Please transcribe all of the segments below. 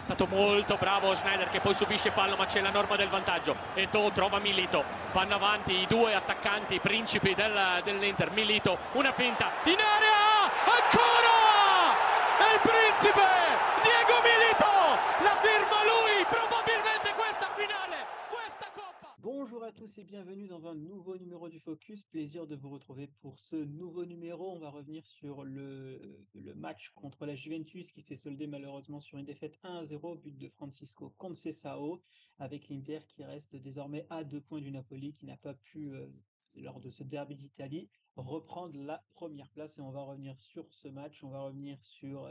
stato molto bravo Schneider che poi subisce fallo ma c'è la norma del vantaggio. Eto'o trova Milito, vanno avanti i due attaccanti principi dell'Inter. Milito, una finta in area, ancora! È il principe Diego Milito, la firma lui, probabilmente questa finale, questa coppa. Bonjour à tous et bienvenue dans un nouveau numéro du Focus. Plaisir de vous retrouver pour ce nouveau numéro. On va revenir sur le match contre la Juventus qui s'est soldé malheureusement sur une défaite 1-0, but de Francisco Conceição, avec l'Inter qui reste désormais à 2 points du Napoli qui n'a pas pu, lors de ce derby d'Italie, reprendre la première place. Et on va revenir sur ce match, on va revenir sur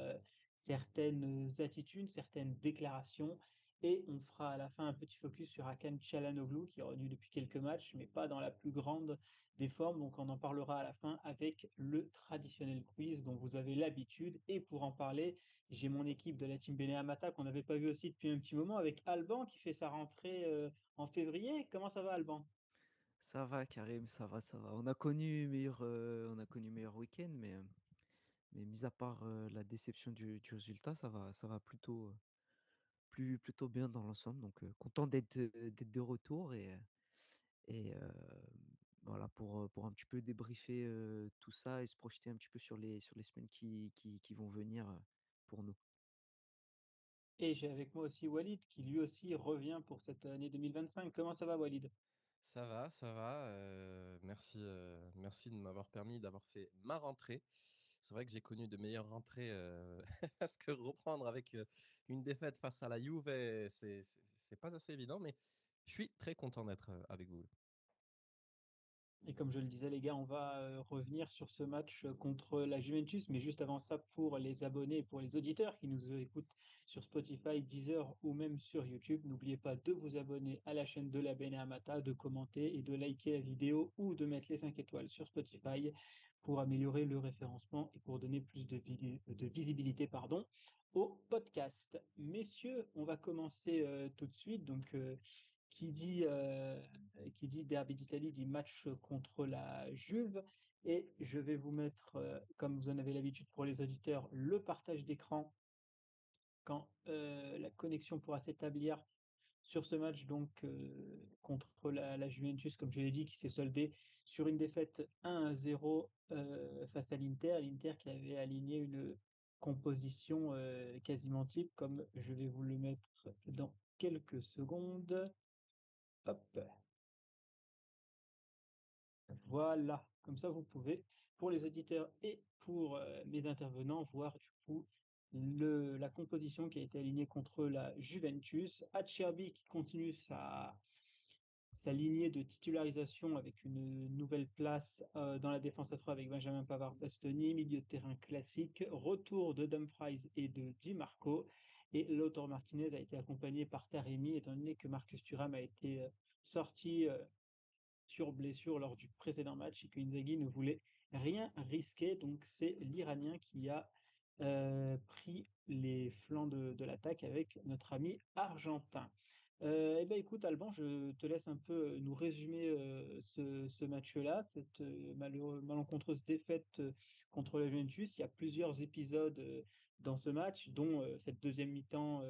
certaines attitudes, certaines déclarations. Et on fera à la fin un petit focus sur Hakan Çalhanoğlu qui est revenu depuis quelques matchs, mais pas dans la plus grande des formes. Donc on en parlera à la fin avec le traditionnel quiz dont vous avez l'habitude. Et pour en parler, j'ai mon équipe de la team Bene Amata qu'on n'avait pas vu aussi depuis un petit moment avec Alban qui fait sa rentrée en février. Comment ça va Alban? Ça va, Karim, ça va, ça va. On a connu meilleur week-end, mais mis à part la déception du résultat, ça va plutôt, plutôt bien dans l'ensemble. Donc, content d'être de retour et voilà pour un petit peu débriefer tout ça et se projeter un petit peu sur les semaines qui vont venir pour nous. Et j'ai avec moi aussi Walid qui lui aussi revient pour cette année 2025. Comment ça va Walid? Ça va, ça va. Merci, merci de m'avoir permis d'avoir fait ma rentrée. C'est vrai que j'ai connu de meilleures rentrées parce que reprendre avec une défaite face à la Juve, c'est pas assez évident, mais je suis très content d'être avec vous. Et comme je le disais, les gars, on va revenir sur ce match contre la Juventus. Mais juste avant ça, pour les abonnés et pour les auditeurs qui nous écoutent sur Spotify, Deezer ou même sur YouTube, n'oubliez pas de vous abonner à la chaîne de la Bene Amata, de commenter et de liker la vidéo ou de mettre les 5 étoiles sur Spotify pour améliorer le référencement et pour donner plus de visibilité au podcast. Messieurs, on va commencer tout de suite. Donc, qui dit, euh, qui dit derby d'Italie dit match contre la Juve. Et je vais vous mettre, comme vous en avez l'habitude pour les auditeurs, le partage d'écran quand la connexion pourra s'établir sur ce match donc contre la Juventus, comme je l'ai dit, qui s'est soldé sur une défaite 1-0 face à l'Inter. L'Inter qui avait aligné une composition quasiment type, comme je vais vous le mettre dans quelques secondes. Hop, voilà, comme ça vous pouvez, pour les auditeurs et pour les intervenants, voir du coup la composition qui a été alignée contre la Juventus. Acerbi qui continue sa lignée de titularisation avec une nouvelle place dans la défense à 3 avec Benjamin Pavard-Bastoni, milieu de terrain classique, retour de Dumfries et de Di Marco. Et Lautaro Martinez a été accompagné par Taremi, étant donné que Marcus Thuram a été sorti sur blessure lors du précédent match et que Inzaghi ne voulait rien risquer. Donc c'est l'Iranien qui a pris les flancs de l'attaque avec notre ami argentin. Eh ben écoute Alban, je te laisse un peu nous résumer ce match-là, cette malencontreuse défaite contre la Juventus. Il y a plusieurs épisodes dans ce match, dont cette deuxième mi-temps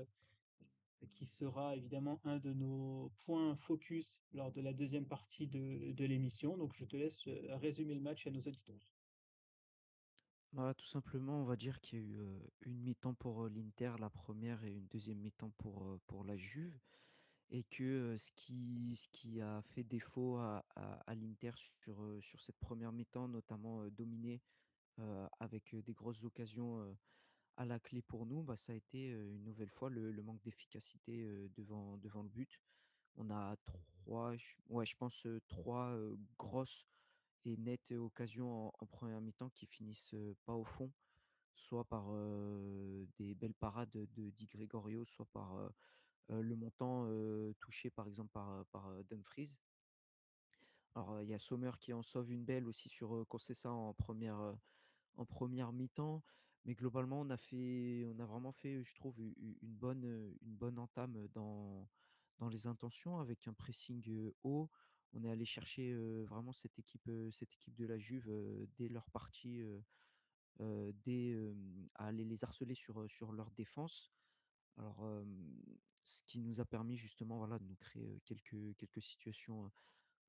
qui sera évidemment un de nos points focus lors de la deuxième partie de l'émission. Donc je te laisse résumer le match à nos auditeurs. Bah, tout simplement, on va dire qu'il y a eu une mi-temps pour l'Inter, la première, et une deuxième mi-temps pour la Juve. Et que ce qui a fait défaut à l'Inter sur cette première mi-temps, notamment dominé avec des grosses occasions à la clé pour nous, bah, ça a été une nouvelle fois le manque d'efficacité devant le but. On a ouais, je pense trois grosses et nettes occasions en première mi-temps qui finissent pas au fond, soit par des belles parades de Di Gregorio, soit par le montant touché par exemple par Dumfries. Alors il y a Sommer qui en sauve une belle aussi sur Conceição en première mi-temps, mais globalement on a vraiment fait, je trouve, une bonne entame dans les intentions avec un pressing haut. On est allé chercher vraiment cette équipe de la Juve dès leur partie, à aller les harceler sur leur défense Alors, ce qui nous a permis justement, voilà, de nous créer, quelques situations,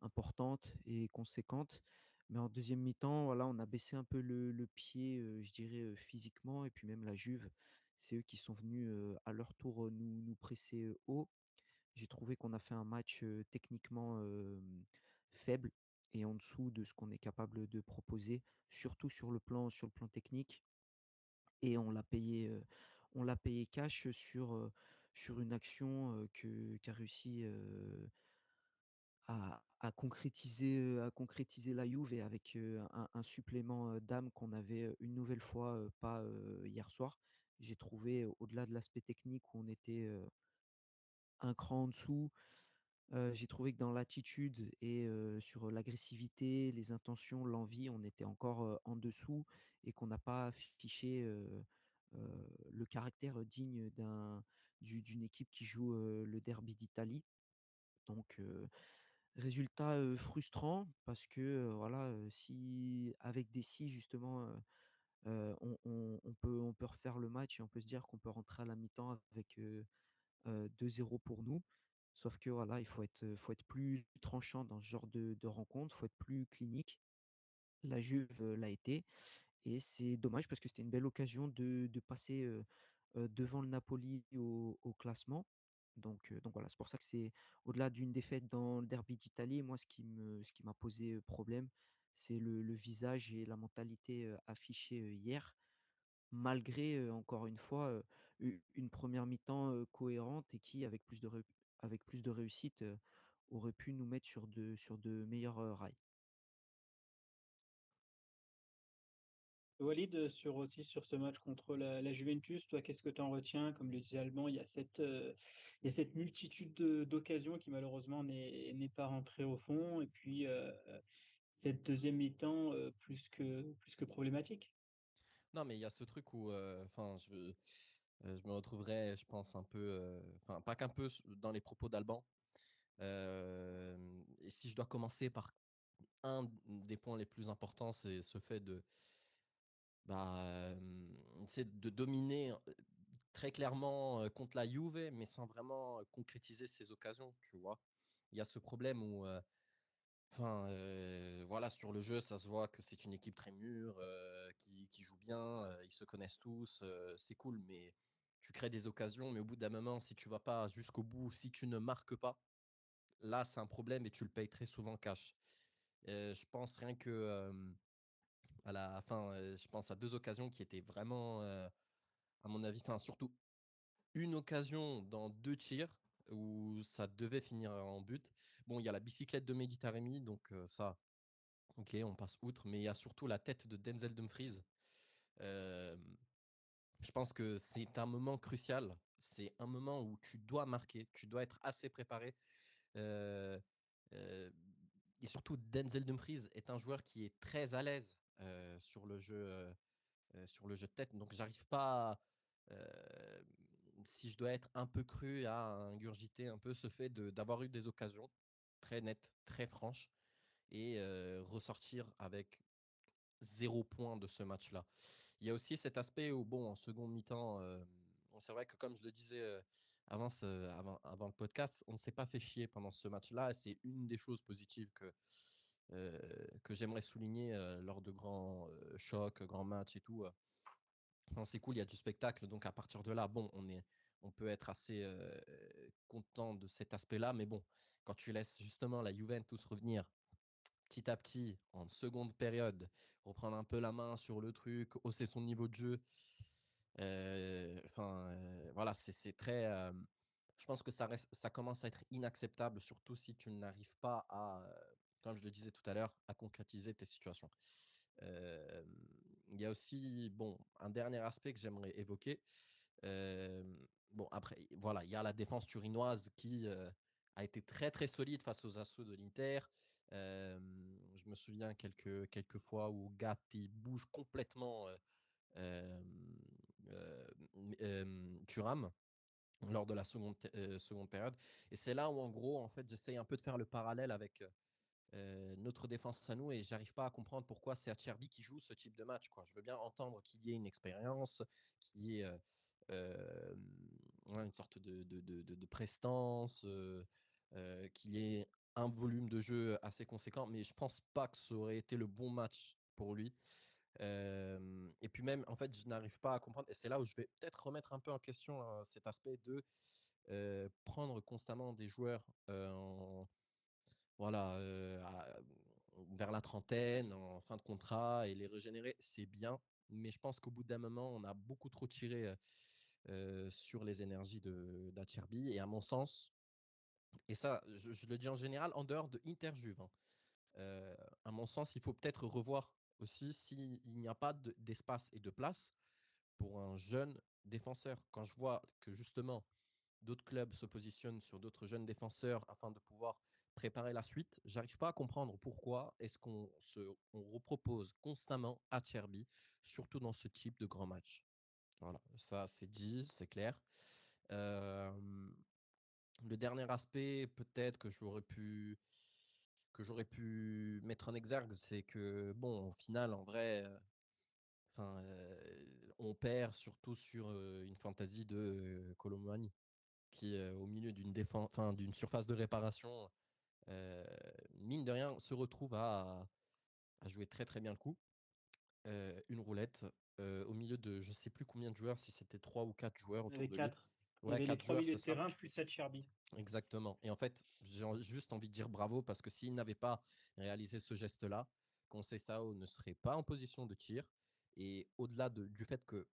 importantes et conséquentes. Mais en deuxième mi-temps, voilà, on a baissé un peu le pied, je dirais, physiquement et puis même la Juve, c'est eux qui sont venus, à leur tour, nous presser, haut. J'ai trouvé qu'on a fait un match, techniquement, faible et en dessous de ce qu'on est capable de proposer, surtout sur le plan technique et on l'a payé cash sur une action, qu'a réussi, à concrétiser la Juve et avec, un supplément, d'âme qu'on avait, une nouvelle fois, pas, hier soir. J'ai trouvé, au-delà de l'aspect technique où on était, un cran en dessous, j'ai trouvé que dans l'attitude et sur l'agressivité, les intentions, l'envie, on était encore, en dessous et qu'on n'a pas affiché, le caractère digne d'une équipe qui joue, le derby d'Italie. Donc résultat, frustrant parce que, voilà, si avec des si justement, on peut refaire le match et on peut se dire qu'on peut rentrer à la mi-temps avec, 2-0 pour nous. Sauf que voilà, il faut être plus tranchant dans ce genre de rencontre, il faut être plus clinique. La Juve, l'a été et c'est dommage parce que c'était une belle occasion de passer, devant le Napoli au classement. Donc voilà, c'est pour ça que c'est au-delà d'une défaite dans le derby d'Italie, moi ce qui m'a posé, problème, c'est le visage et la mentalité, affichée, hier. Malgré, encore une fois, une première mi-temps, cohérente et qui, avec plus de réussite, aurait pu nous mettre sur de meilleurs, rails. Walid, sur ce match contre la Juventus, toi, qu'est-ce que tu en retiens? Comme le disait Alban, il y a cette multitude d'occasions qui malheureusement n'est pas rentrée au fond. Et puis cette deuxième mi-temps plus que problématique. Non, mais il y a ce truc où, enfin, je me retrouverais, je pense, un peu, enfin, pas qu'un peu dans les propos d'Alban. Et si je dois commencer par un des points les plus importants, c'est ce fait de, bah, c'est de dominer très clairement contre la Juve, mais sans vraiment concrétiser ses occasions, tu vois. Il y a ce problème où, enfin, voilà, sur le jeu, ça se voit que c'est une équipe très mûre, qui joue bien, ils se connaissent tous, c'est cool, mais tu crées des occasions, mais au bout d'un moment, si tu vas pas jusqu'au bout, si tu ne marques pas, là, c'est un problème et tu le payes très souvent cash. Je pense rien que, à la fin, je pense à 2 occasions qui étaient vraiment, à mon avis, enfin, surtout une occasion dans 2 tirs où ça devait finir en but. Bon, il y a la bicyclette de Mehdi Taremi, donc ça, OK, on passe outre, mais il y a surtout la tête de Denzel Dumfries. Hem, je pense que c'est un moment crucial. C'est un moment où tu dois marquer, tu dois être assez préparé. Heu, heu et surtout Denzel Dumfries est un joueur qui est très à l'aise, sur le jeu de tête. Donc j'arrive pas, heu, si je dois être un peu cru, à ingurgiter un peu ce fait d'avoir eu des occasions très nettes, très franches et ressortir avec 0 point de ce match-là. Il y a aussi cet aspect où, bon, en seconde mi-temps, c'est vrai que comme je le disais, avant le podcast, on ne s'est pas fait chier pendant ce match-là et c'est une des choses positives que j'aimerais souligner, lors de grands, chocs, grands matchs et tout. Enfin, c'est cool, il y a du spectacle, donc à partir de là, bon, on peut être assez, content de cet aspect-là, mais bon, quand tu laisses justement la Juventus revenir petit à petit, en seconde période, reprendre un peu la main sur le truc, hausser son niveau de jeu. Enfin, voilà, c'est très. Je pense que ça commence à être inacceptable, surtout si tu n'arrives pas à, comme je le disais tout à l'heure, à concrétiser tes situations. Euh, il y a aussi, bon, un dernier aspect que j'aimerais évoquer. Euh, bon, après, voilà, il y a la défense turinoise qui a été très très solide face aux assauts de l'Inter. Euh, je me souviens quelques fois où Gatti bouge complètement euh, euh, Thuram lors de la seconde période. Et c'est là où, en gros, en fait, j'essaye un peu de faire le parallèle avec notre défense à nous et j'arrive pas à comprendre pourquoi c'est Acerbi qui joue ce type de match, quoi. Je veux bien entendre qu'il y ait une expérience, qu'il y ait ouais, une sorte de prestance, qu'il y ait un volume de jeu assez conséquent, mais je pense pas que ça aurait été le bon match pour lui. Et puis même, en fait, je n'arrive pas à comprendre, et c'est là où je vais peut-être remettre un peu en question cet aspect de prendre constamment des joueurs voilà, vers la trentaine, en fin de contrat, et les régénérer, c'est bien. Mais je pense qu'au bout d'un moment, on a beaucoup trop tiré sur les énergies d'Acerbi. Et à mon sens, et ça, je le dis en général, en dehors de Inter-Juve, hein, à mon sens, il faut peut-être revoir aussi s'il n'y a pas d'espace et de place pour un jeune défenseur. Quand je vois que justement d'autres clubs se positionnent sur d'autres jeunes défenseurs afin de pouvoir préparer la suite, j'arrive pas à comprendre pourquoi est-ce on repropose constamment Acerbi, surtout dans ce type de grand match. Voilà, ça c'est dit, c'est clair. Euh, le dernier aspect, peut-être que j'aurais pu mettre en exergue, c'est que bon, au final, en vrai, on perd surtout sur une fantaisie de Kolo Muani, qui au milieu d'une surface de réparation, euh, mine de rien, se retrouve à jouer très très bien le coup. Une roulette au milieu de je sais plus combien de joueurs, si c'était 3 ou 4 joueurs Il y en autour avait de lui. 4. Il y Ouais, avait les 4 trois joueurs, milieux c'est de ça. terrain plus Acerbi. Exactement. Et en fait, juste envie de dire bravo parce que s'il n'avait pas réalisé ce geste-là, Conceição ne serait pas en position de tir. Et au-delà du fait que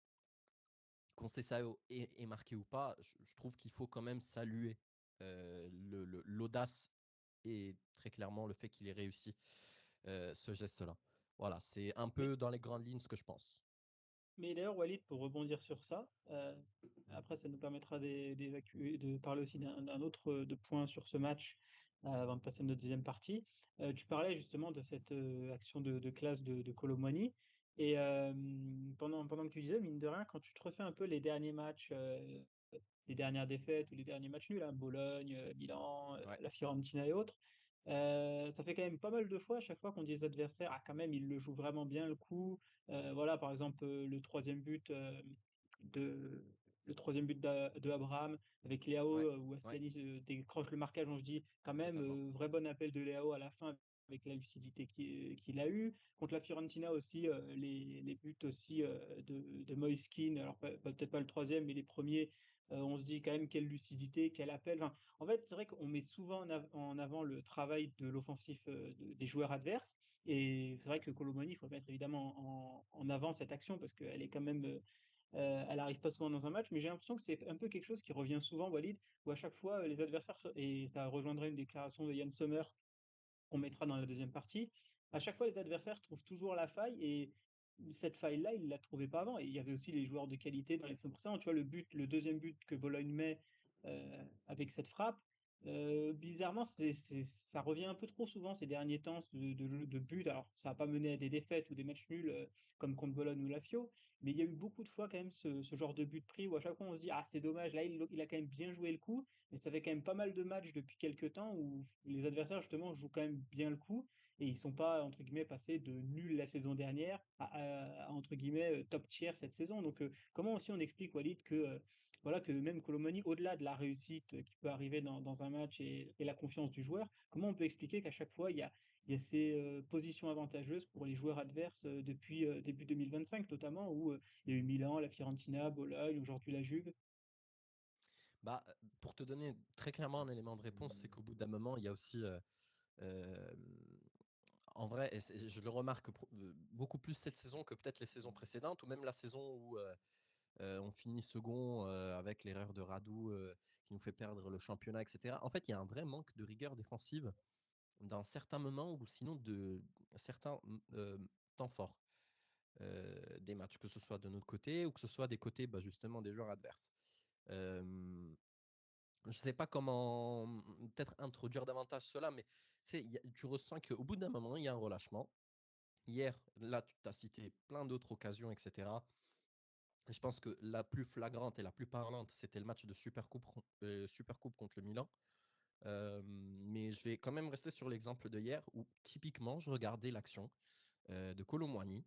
Conceição est marqué ou pas, je trouve qu'il faut quand même saluer l'audace et très clairement le fait qu'il ait réussi ce geste-là. Voilà, c'est un Mais, peu dans les grandes lignes ce que je pense. mais d'ailleurs, Walid, pour rebondir sur ça, après, ça nous permettra de parler aussi d'un autre de point sur ce match avant de passer à notre deuxième partie. Tu parlais justement de cette action de classe de Kolo Muani. Et pendant que tu disais, mine de rien, quand tu te refais un peu les derniers matchs, les dernières défaites ou les derniers matchs nuls, hein, Bologne, Milan, Ouais, la Fiorentina et autres, ça fait quand même pas mal de fois, à chaque fois qu'on dit aux adversaires, ah quand même, ils le jouent vraiment bien le coup. Voilà, par exemple, de, le troisième but de Abraham avec Léao, ouais, où ouais, Asllani décroche le marquage, on se dit quand même, totalement. vrai bon appel de Léao à la fin avec la lucidité qu'il a eu. Contre la Fiorentina aussi, les buts aussi de Moïse Kean, alors peut-être pas le troisième, mais les premiers, on se dit quand même quelle lucidité, quel appel. Enfin, en fait, c'est vrai qu'on met souvent en avant le travail de l'offensif des joueurs adverses. Et c'est vrai que Colomoni, il faut mettre évidemment en avant cette action parce qu'elle est quand même, elle arrive pas souvent dans un match, mais j'ai l'impression que c'est un peu quelque chose qui revient souvent, Walid, où à chaque fois les adversaires, et ça rejoindrait une déclaration de Yann Sommer qu'on mettra dans la deuxième partie, à chaque fois les adversaires trouvent toujours la faille et cette faille-là, ils ne la trouvaient pas avant. Et il y avait aussi les joueurs de qualité dans les 100%. Tu vois, le deuxième but que Bologne met avec cette frappe, bizarrement, ça revient un peu trop souvent ces derniers temps de buts. Alors, ça n'a pas mené à des défaites ou des matchs nuls comme contre Bologne ou la Fio, mais il y a eu beaucoup de fois quand même ce genre de but pris où à chaque fois on se dit, ah, c'est dommage, là, il a quand même bien joué le coup, mais ça fait quand même pas mal de matchs depuis quelques temps où les adversaires, justement, jouent quand même bien le coup et ils sont pas, entre guillemets, passés de nul la saison dernière entre guillemets, top tier cette saison. Donc, comment aussi on explique, Walid, que voilà, que même Colomani, au-delà de la réussite qui peut arriver dans un match et la confiance du joueur, comment on peut expliquer qu'à chaque fois, il y a ces positions avantageuses pour les joueurs adverses depuis début 2025, notamment, où il y a eu Milan, la Fiorentina, Bologne, aujourd'hui la Juve. Bah, pour te donner très clairement un élément de réponse, c'est qu'au bout d'un moment, il y a aussi, euh, en vrai, et je le remarque beaucoup plus cette saison que peut-être les saisons précédentes, ou même la saison où on finit second avec l'erreur de Radou qui nous fait perdre le championnat, etc. En fait, il y a un vrai manque de rigueur défensive dans certains moments ou sinon de certains euh, temps forts des matchs, que ce soit de notre côté ou que ce soit des côtés bah, justement des joueurs adverses. Euh, je ne sais pas comment peut-être introduire davantage cela, mais tu ressens qu'au bout d'un moment, il y a un relâchement. Hier, là, tu as cité plein d'autres occasions, etc. Et je pense que la plus flagrante et la plus parlante, c'était le match de Supercoupe contre le Milan. Mais je vais quand même rester sur l'exemple de hier où typiquement, je regardais l'action de Kolo Muani.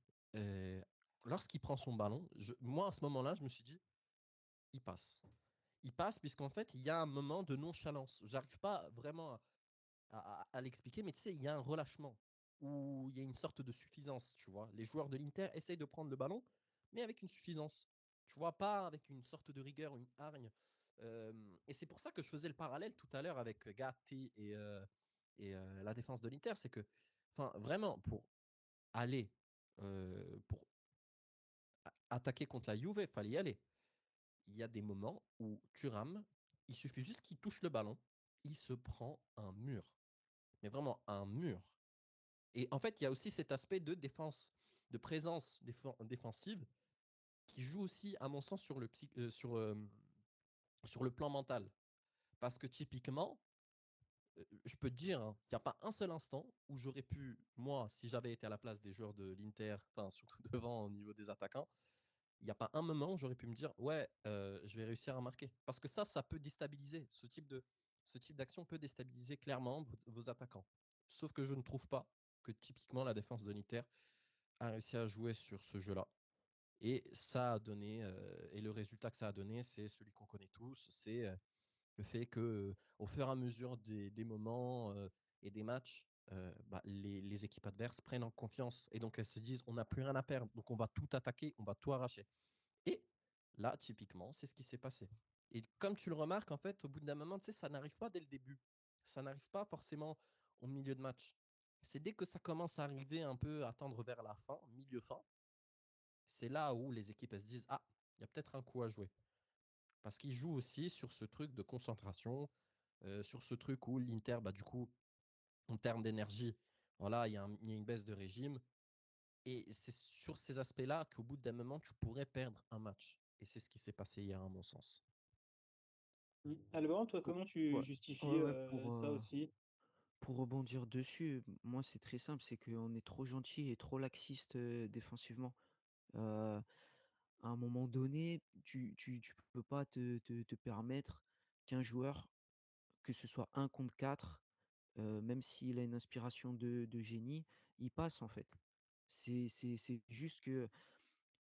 Lorsqu'il prend son ballon, moi à ce moment-là, je me suis dit, il passe. il passe puisqu'en fait, il y a un moment de nonchalance. J'arrive pas vraiment à l'expliquer, mais tu sais, il y a un relâchement où il y a une sorte de suffisance, tu vois. Les joueurs de l'Inter essayent de prendre le ballon, mais avec une suffisance. Tu vois, pas avec une sorte de rigueur, une hargne. Et c'est pour ça que je faisais le parallèle tout à l'heure avec Gatti et la défense de l'Inter. C'est que, enfin, vraiment, pour aller, pour attaquer contre la Juve, il fallait y aller. Il y a des moments où Thuram, il suffit juste qu'il touche le ballon, il se prend un mur. Mais vraiment un mur. Et en fait, il y a aussi cet aspect de défense, de présence défensive qui joue aussi, à mon sens, sur le plan mental. Parce que typiquement, je peux te dire, hein, qu'il n'y a pas un seul instant où j'aurais pu, moi, si j'avais été à la place des joueurs de l'Inter, enfin surtout devant au niveau des attaquants, il n'y a pas un moment où j'aurais pu me dire, ouais, je vais réussir à marquer. Parce que ça peut déstabiliser. Ce type d'action peut déstabiliser clairement vos attaquants. Sauf que je ne trouve pas que typiquement la défense de l'Inter a réussi à jouer sur ce jeu-là. Et ça a donné, et le résultat que ça a donné, c'est celui qu'on connaît tous, c'est le fait que, au fur et à mesure des moments et des matchs, bah, les équipes adverses prennent en confiance et donc elles se disent on n'a plus rien à perdre, donc on va tout attaquer, on va tout arracher. Et là, typiquement, c'est ce qui s'est passé. Et comme tu le remarques, en fait, au bout d'un moment, tu sais, ça n'arrive pas dès le début. Ça n'arrive pas forcément au milieu de match. C'est dès que ça commence à arriver un peu à tendre vers la fin, milieu-fin, c'est là où les équipes elles se disent ah, il y a peut-être un coup à jouer. Parce qu'ils jouent aussi sur ce truc de concentration, sur ce truc où l'Inter, bah, du coup, en termes d'énergie, voilà, il y a une baisse de régime. Et c'est sur ces aspects-là qu'au bout d'un moment, tu pourrais perdre un match. Et c'est ce qui s'est passé hier, à mon sens. Alban, toi, Pour- comment tu ouais, justifies ouais, ça aussi? pour rebondir dessus, moi c'est très simple, c'est qu'on est trop gentil et trop laxiste défensivement. Euh, à un moment donné, tu peux pas te permettre qu'un joueur, que ce soit un contre 4, même s'il a une inspiration de génie, il passe en fait. C'est juste que,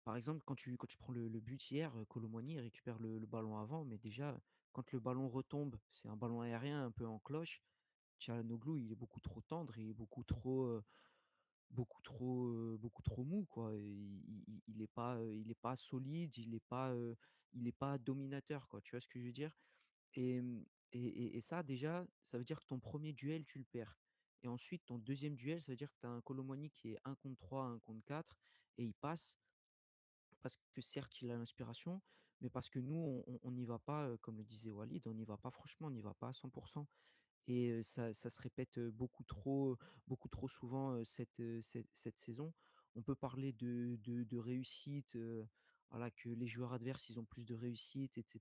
par exemple, quand tu prends le but hier, Kolo Muani, il récupère le ballon avant, mais déjà, quand le ballon retombe, c'est un ballon aérien un peu en cloche. Çalhanoğlu, il est beaucoup trop tendre et beaucoup trop mou, quoi. Et il est pas solide, il est pas dominateur, quoi. Tu vois ce que je veux dire? Et, et ça, déjà, ça veut dire que ton premier duel, tu le perds. Et ensuite, ton deuxième duel, ça veut dire que tu as un Kolo Muani qui est un contre 3 un contre 4 et il passe parce que certes, il a l'inspiration, mais parce que nous, on n'y va pas, comme le disait Walid, on n'y va pas franchement, on n'y va pas à 100%. Et ça se répète beaucoup trop souvent cette saison. On peut parler de réussite, voilà, que les joueurs adverses, ils ont plus de réussite, etc.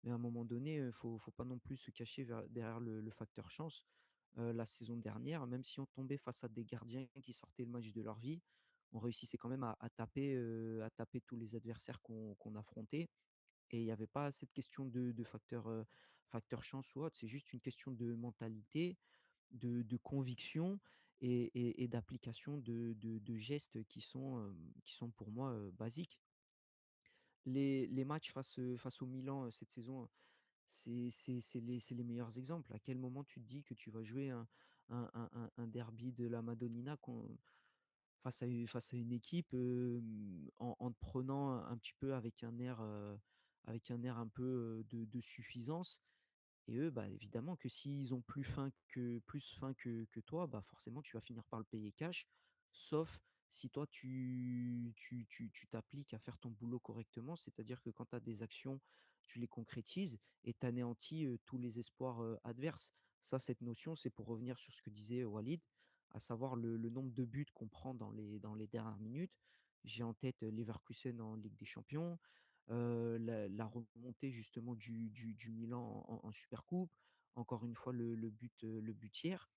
Mais à un moment donné, il faut pas non plus se cacher derrière le facteur chance. La saison dernière, même si on tombait face à des gardiens qui sortaient le match de leur vie, on réussissait quand même à taper tous les adversaires qu'on affrontait. Et il n'y avait pas cette question de facteur chance ou autre. C'est juste une question de mentalité, de conviction et d'application de gestes qui sont pour moi basiques. Les matchs face au Milan cette saison, c'est les meilleurs exemples. À quel moment tu te dis que tu vas jouer un derby de la Madonnina face à une équipe en te prenant un petit peu avec un air un peu de suffisance. Et eux, bah, évidemment que s'ils ont plus faim que toi, bah, forcément, tu vas finir par le payer cash, sauf si toi, tu t'appliques à faire ton boulot correctement, c'est-à-dire que quand tu as des actions, tu les concrétises et tu anéantis tous les espoirs adverses. Ça, cette notion, c'est pour revenir sur ce que disait Walid, à savoir le nombre de buts qu'on prend dans les dernières minutes. J'ai en tête Leverkusen en Ligue des Champions, la remontée justement du Milan en Supercoupe, encore une fois le but hier.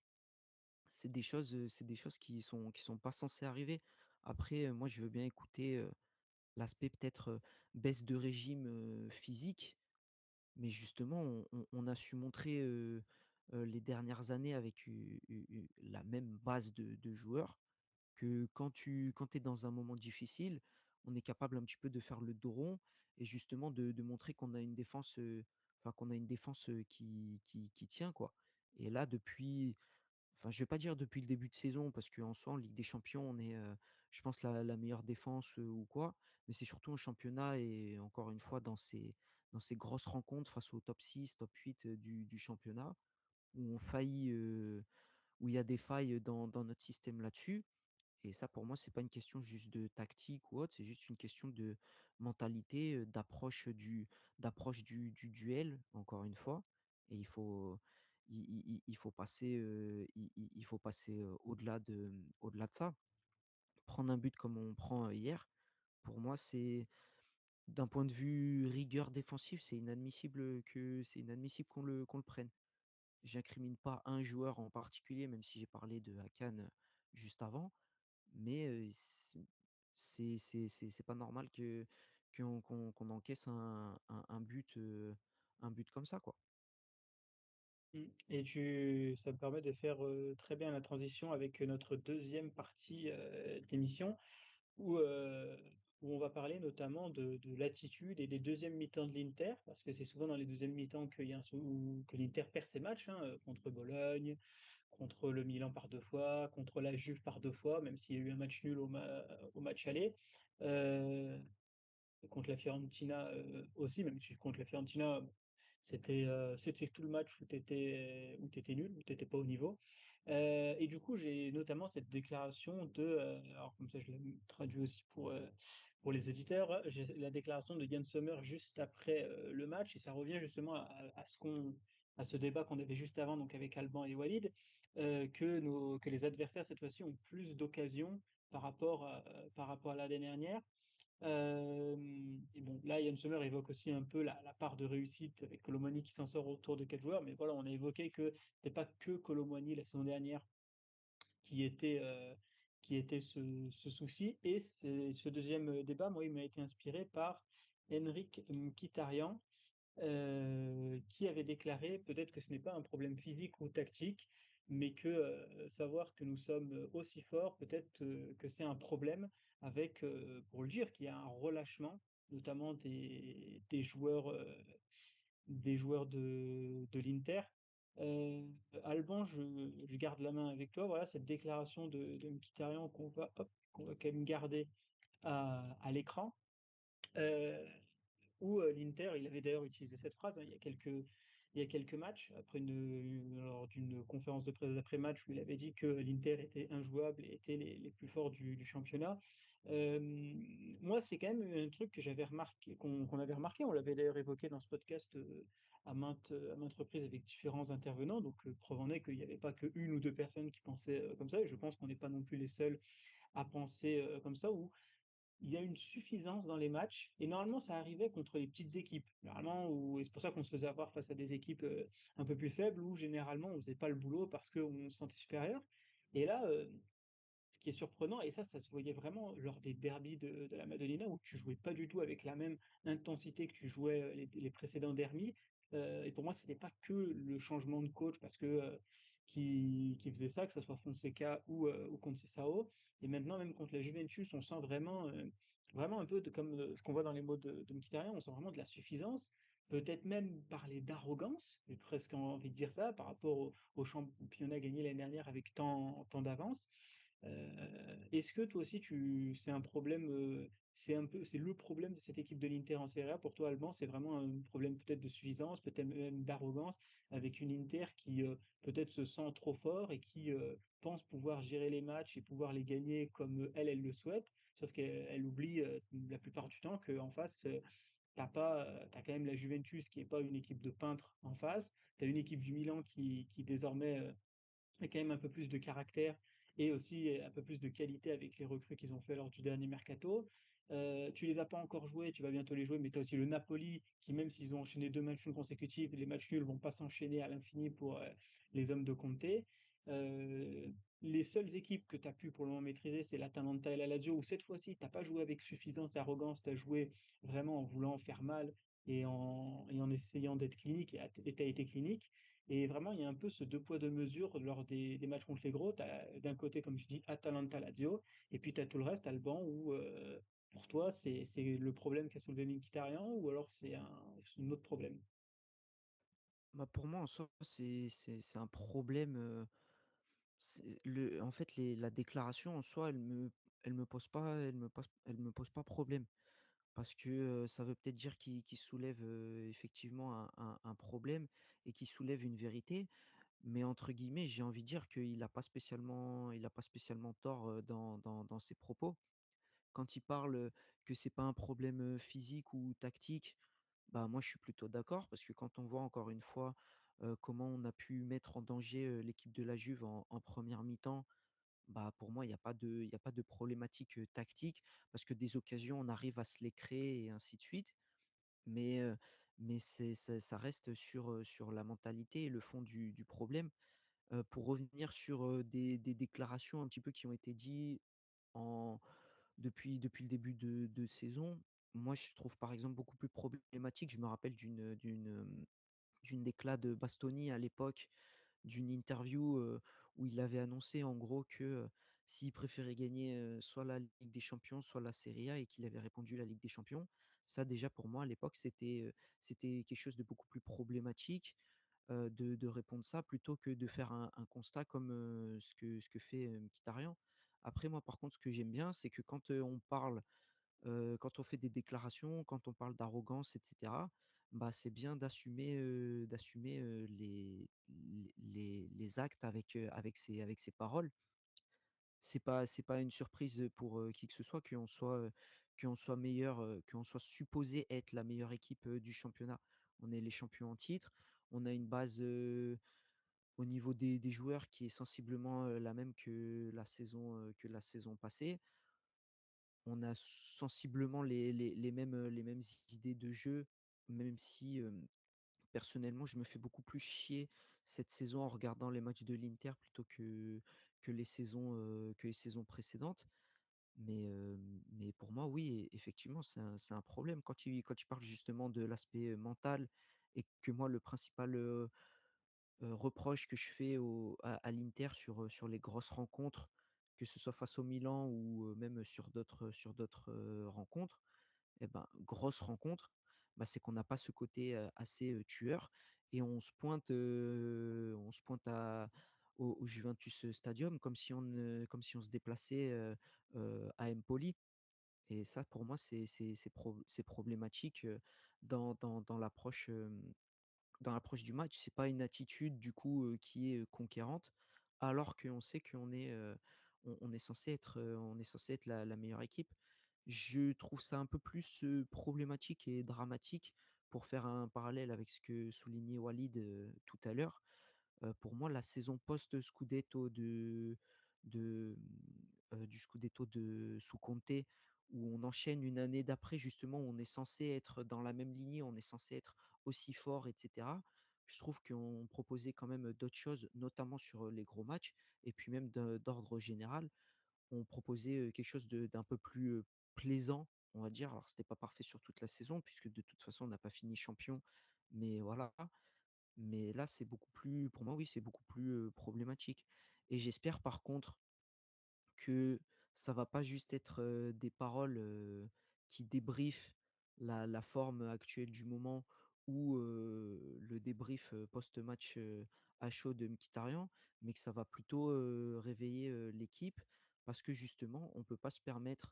C'est des choses qui sont pas censées arriver. Après, moi je veux bien écouter, l'aspect peut-être, baisse de régime, physique, mais justement on a su montrer, les dernières années avec la même base de joueurs que quand tu es dans un moment difficile, on est capable un petit peu de faire le dos rond et justement de montrer qu'on a une défense, enfin qu'on a une défense qui tient, quoi. Et là, enfin, je vais pas dire depuis le début de saison, parce qu'en soi, en Ligue des Champions, on est, je pense, la meilleure défense ou quoi, mais c'est surtout en championnat et encore une fois dans ces grosses rencontres face au top 6 top 8 du championnat, où on faillit, où il y a des failles dans notre système là-dessus. Et ça, pour moi, c'est pas une question juste de tactique ou autre, c'est juste une question de mentalité, d'approche du duel, encore une fois. Et il faut passer, il faut passer au-delà de ça. Prendre un but comme on prend hier, pour moi, d'un point de vue rigueur défensive, c'est inadmissible qu'on le prenne. J'incrimine pas un joueur en particulier, même si j'ai parlé de Hakan juste avant, mais c'est pas normal qu'on encaisse un but comme ça, quoi. Et ça me permet de faire très bien la transition avec notre deuxième partie d'émission où, où on va parler notamment de l'attitude et des deuxièmes mi-temps de l'Inter, parce que c'est souvent dans les deuxièmes mi-temps que l'Inter perd ses matchs, hein, contre Bologne, contre le Milan par 2 fois, contre la Juve par 2 fois, même s'il y a eu un match nul au match aller. Euh, Contre la Fiorentina aussi, même si contre la Fiorentina, c'était tout le match où tu étais nul, où tu n'étais pas au niveau. Et du coup, j'ai notamment cette déclaration alors comme ça je l'ai traduit aussi pour les auditeurs, j'ai la déclaration de Yann Sommer juste après le match, et ça revient justement à ce débat qu'on avait juste avant, donc avec Alban et Walid, que les adversaires cette fois-ci ont plus d'occasions par rapport à l'année dernière. Et bon, là, Yann Sommer évoque aussi un peu la part de réussite avec Colomani qui s'en sort autour de 4 joueurs, mais voilà, on a évoqué que c'était pas que Colomani la saison dernière qui était, euh, qui était ce souci. Et ce deuxième débat, moi, il m'a été inspiré par Henrik Mkhitaryan, qui avait déclaré peut-être que ce n'est pas un problème physique ou tactique, mais que savoir que nous sommes aussi forts, peut-être que c'est un problème avec, pour le dire, qu'il y a un relâchement, notamment des joueurs de l'Inter. Euh, Alban, je garde la main avec toi. Voilà, cette déclaration de Mkhitaryan qu'on va quand même garder à l'écran. Euh, Où l'Inter, il avait d'ailleurs utilisé cette phrase, hein, il y a quelques matchs, lors d'une conférence de presse d'après-match, où il avait dit que l'Inter était injouable et était les plus forts du championnat. Euh, Moi, c'est quand même un truc que j'avais remarqué, qu'on avait remarqué, on l'avait d'ailleurs évoqué dans ce podcast à maintes reprises avec différents intervenants, donc preuve en est qu'il n'y avait pas qu'une ou deux personnes qui pensaient comme ça, et je pense qu'on n'est pas non plus les seuls à penser comme ça, où il y a une suffisance dans les matchs, et normalement ça arrivait contre les petites équipes. Normalement, et c'est pour ça qu'on se faisait avoir face à des équipes un peu plus faibles, où généralement on faisait pas le boulot parce qu'on se sentait supérieur. Et là, ce qui est surprenant, et ça se voyait vraiment lors des derbies de la Madonnina, où tu jouais pas du tout avec la même intensité que tu jouais les précédents derbies. Et pour moi, c'était pas que le changement de coach, parce que qui faisait ça, que ce soit Fonseca ou Conceição. Et maintenant, même contre la Juventus, on sent vraiment un peu comme ce qu'on voit dans les mots de Mkhitaryan, on sent vraiment de la suffisance, peut-être même parler d'arrogance, j'ai presque envie de dire ça, par rapport au championnat gagné l'année dernière avec tant d'avance. Est-ce que toi aussi c'est un problème, c'est le problème de cette équipe de l'Inter en Serie A pour toi, Alban, c'est vraiment un problème peut-être de suffisance, peut-être même d'arrogance, avec une Inter qui peut-être se sent trop fort et qui pense pouvoir gérer les matchs et pouvoir les gagner comme elle le souhaite, sauf qu'elle oublie la plupart du temps qu'en face, t'as quand même la Juventus qui est pas une équipe de peintres en face, t'as une équipe du Milan qui désormais a quand même un peu plus de caractère et aussi un peu plus de qualité avec les recrues qu'ils ont fait lors du dernier mercato. Tu les as pas encore joués, tu vas bientôt les jouer, mais tu as aussi le Napoli qui, même s'ils ont enchaîné 2 matchs nuls consécutifs, les matchs nuls vont pas s'enchaîner à l'infini pour les hommes de Conte. Euh, les seules équipes que tu as pu pour le moment maîtriser, c'est l'Atalanta et la Lazio, où cette fois-ci, tu n'as pas joué avec suffisance et arrogance, tu as joué vraiment en voulant faire mal et en essayant d'être clinique, et tu as été clinique. Et vraiment, il y a un peu ce deux poids deux mesures lors des matchs contre les gros. D'un côté, comme je dis, Atalanta Lazio, et puis tu as tout le reste, Alban, où pour toi, c'est le problème qu'a soulevé Mkhitaryan, ou alors c'est un autre problème. Bah, pour moi, en soi, c'est un problème, en fait, la déclaration en soi, elle me pose pas problème. Parce que, ça veut peut-être dire qu'il soulève, effectivement un problème et qu'il soulève une vérité. Mais entre guillemets, j'ai envie de dire qu'il a pas spécialement tort, dans ses propos. Quand il parle, que c'est pas un problème, physique ou tactique, bah, moi je suis plutôt d'accord parce que quand on voit encore une fois, comment on a pu mettre en danger, l'équipe de la Juve en 1 mi-temps, bah, pour moi il y a pas de problématique, tactique parce que des occasions, on arrive à se les créer et ainsi de suite. Mais, ça reste sur la mentalité et le fond du problème. Pour revenir sur, des déclarations un petit peu qui ont été dites en depuis le début de saison, moi je trouve par exemple beaucoup plus problématique, je me rappelle d'une déclat de Bastoni à l'époque, d'une interview, où il avait annoncé en gros que, s'il préférait gagner, soit la Ligue des Champions, soit la Serie A et qu'il avait répondu la Ligue des Champions. Ça déjà pour moi à l'époque c'était quelque chose de beaucoup plus problématique, de répondre ça plutôt que de faire un constat comme, ce que fait, Mkhitaryan. Après moi par contre ce que j'aime bien, c'est que quand, on parle, quand on fait des déclarations, quand on parle d'arrogance et cetera, bah, c'est bien d'assumer, les actes avec ses paroles. C'est pas une surprise, pour, qui que ce soit qu'on soit meilleur, qu'on soit supposé être la meilleure équipe, du championnat. On est les champions en titre, on a une base, au niveau des joueurs qui est sensiblement, la même que la saison passée. On a sensiblement les mêmes idées de jeu, même si, personnellement, je me fais beaucoup plus chier cette saison en regardant les matchs de l'Inter plutôt que les saisons précédentes. Mais pour moi, oui, effectivement, c'est un problème. Quand tu parles justement de l'aspect, mental et que moi, le principal, reproche que je fais à l'Inter sur les grosses rencontres, que ce soit face au Milan ou, même sur d'autres, rencontres, et ben, grosse rencontre, bah, c'est qu'on n'a pas ce côté, assez, tueur et on se pointe au Juventus Stadium comme si on se déplaçait, à Empoli et ça pour moi c'est problématique, dans l'approche du match. C'est pas une attitude du coup, qui est, conquérante, alors qu'on sait on est censé être, la meilleure équipe. Je trouve ça un peu plus, problématique et dramatique pour faire un parallèle avec ce que soulignait Walid, tout à l'heure. Pour moi, la saison post-scudetto du scudetto sous Conte, où on enchaîne une année d'après justement, où on est censé être dans la même lignée, on est censé être aussi fort et cetera. Je trouve qu'on proposait quand même, d'autres choses, notamment sur, les gros matchs et puis même d'ordre général. On proposait, quelque chose d'un peu plus, plaisant, on va dire. Alors c'était pas parfait sur toute la saison puisque de toute façon on n'a pas fini champion, mais voilà. Mais là, c'est beaucoup plus pour moi, oui, c'est beaucoup plus, problématique et j'espère par contre que ça va pas juste être, des paroles, qui débriefent la forme actuelle du moment ou, le débrief, post-match, à chaud de Mkhitaryan, mais que ça va plutôt, réveiller, l'équipe parce que justement, on peut pas se permettre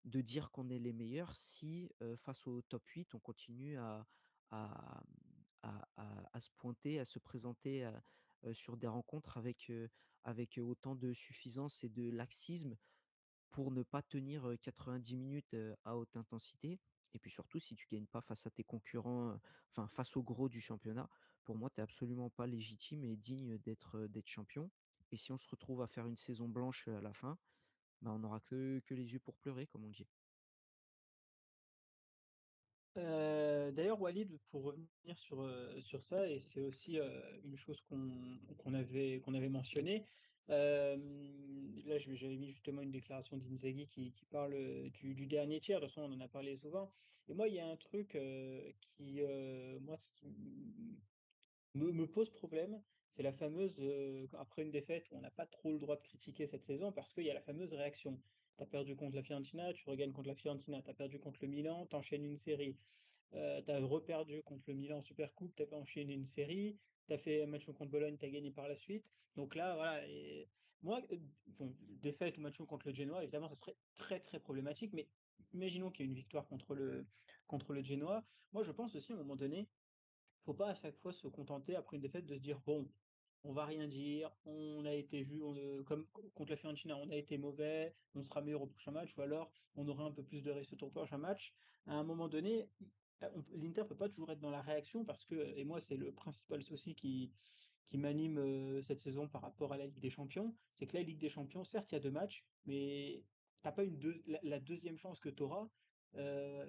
de dire qu'on est les meilleurs si, face au top 8 on continue à, à se pointer, à se présenter, sur des rencontres avec autant de suffisance et de laxisme pour ne pas tenir, 90 minutes, à haute intensité et puis surtout si tu gagnes pas face à tes concurrents, enfin face aux gros du championnat, pour moi tu es absolument pas légitime et digne d'être champion et si on se retrouve à faire une saison blanche, à la fin, bah, on n'aura que les yeux pour pleurer comme on dit. D'ailleurs Walid, pour revenir sur ça et c'est aussi, une chose qu'on avait mentionnée, là j'avais mis justement une déclaration d'Inzaghi qui parle, du dernier tiers. De toute façon on en a parlé souvent et moi il y a un truc, qui, moi me pose problème, c'est la fameuse, après une défaite où on n'a pas trop le droit de critiquer cette saison parce qu'il y a la fameuse réaction. Tu as perdu contre la Fiorentina, tu regagnes contre la Fiorentina, tu as perdu contre le Milan, tu enchaînes une série. Tu as reperdu contre le Milan en Supercoupe, tu pas enchaîné une série, tu as fait un match contre Bologne, tu as gagné par la suite. Donc là, voilà. Et moi, bon, défaite ou match contre le Genoa, évidemment, ça serait très très problématique. Mais imaginons qu'il y ait une victoire contre le Genoa. Moi, je pense aussi à un moment donné, faut pas à chaque fois se contenter après une défaite de se dire bon, on va rien dire, on a été comme contre la Fiorentina, on a été mauvais, on sera meilleur au prochain match, ou alors on aura un peu plus de réussite au prochain match. À un moment donné, l'Inter peut pas toujours être dans la réaction parce que, et moi c'est le principal souci qui m'anime cette saison par rapport à la Ligue des Champions, c'est que la Ligue des Champions, certes il y a 2 matchs, mais t'as pas la deuxième chance que tu auras. euh,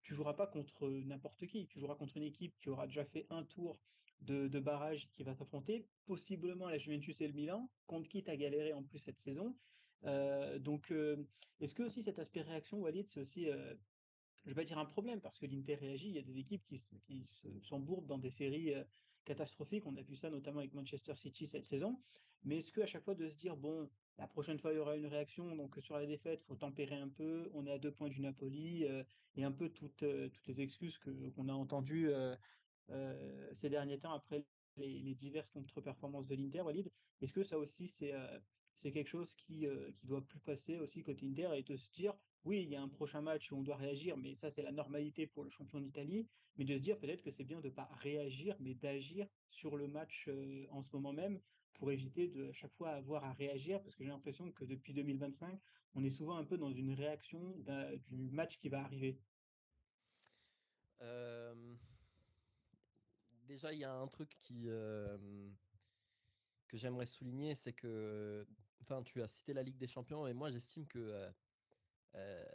Tu joueras pas contre n'importe qui. Tu joueras contre une équipe qui aura déjà fait un tour de barrage qui va s'affronter, possiblement la Juventus et le Milan, contre qui tu as galéré en plus cette saison. Donc, est-ce que aussi cet aspect réaction, Walid, c'est aussi, je vais pas dire un problème, parce que l'Inter réagit, il y a des équipes qui s'embourbent dans des séries catastrophiques. On a vu ça notamment avec Manchester City cette saison. Mais est-ce qu'à chaque fois de se dire, bon, la prochaine fois il y aura une réaction, donc sur la défaite, il faut tempérer un peu, on est à 2 points du Napoli, et un peu toutes les excuses qu'on a entendues ces derniers temps après les diverses contre-performances de l'Inter, Walid. Est-ce que ça aussi, c'est quelque chose qui doit plus passer aussi côté Inter et de se dire, oui, il y a un prochain match où on doit réagir, mais ça, c'est la normalité pour le champion d'Italie, mais de se dire peut-être que c'est bien de ne pas réagir, mais d'agir sur le match en ce moment même pour éviter de à chaque fois avoir à réagir, parce que j'ai l'impression que depuis 2025, on est souvent un peu dans une réaction du match qui va arriver. Euh, Déjà, il y a un truc que j'aimerais souligner, c'est que, enfin, tu as cité la Ligue des Champions, et moi, j'estime que, euh,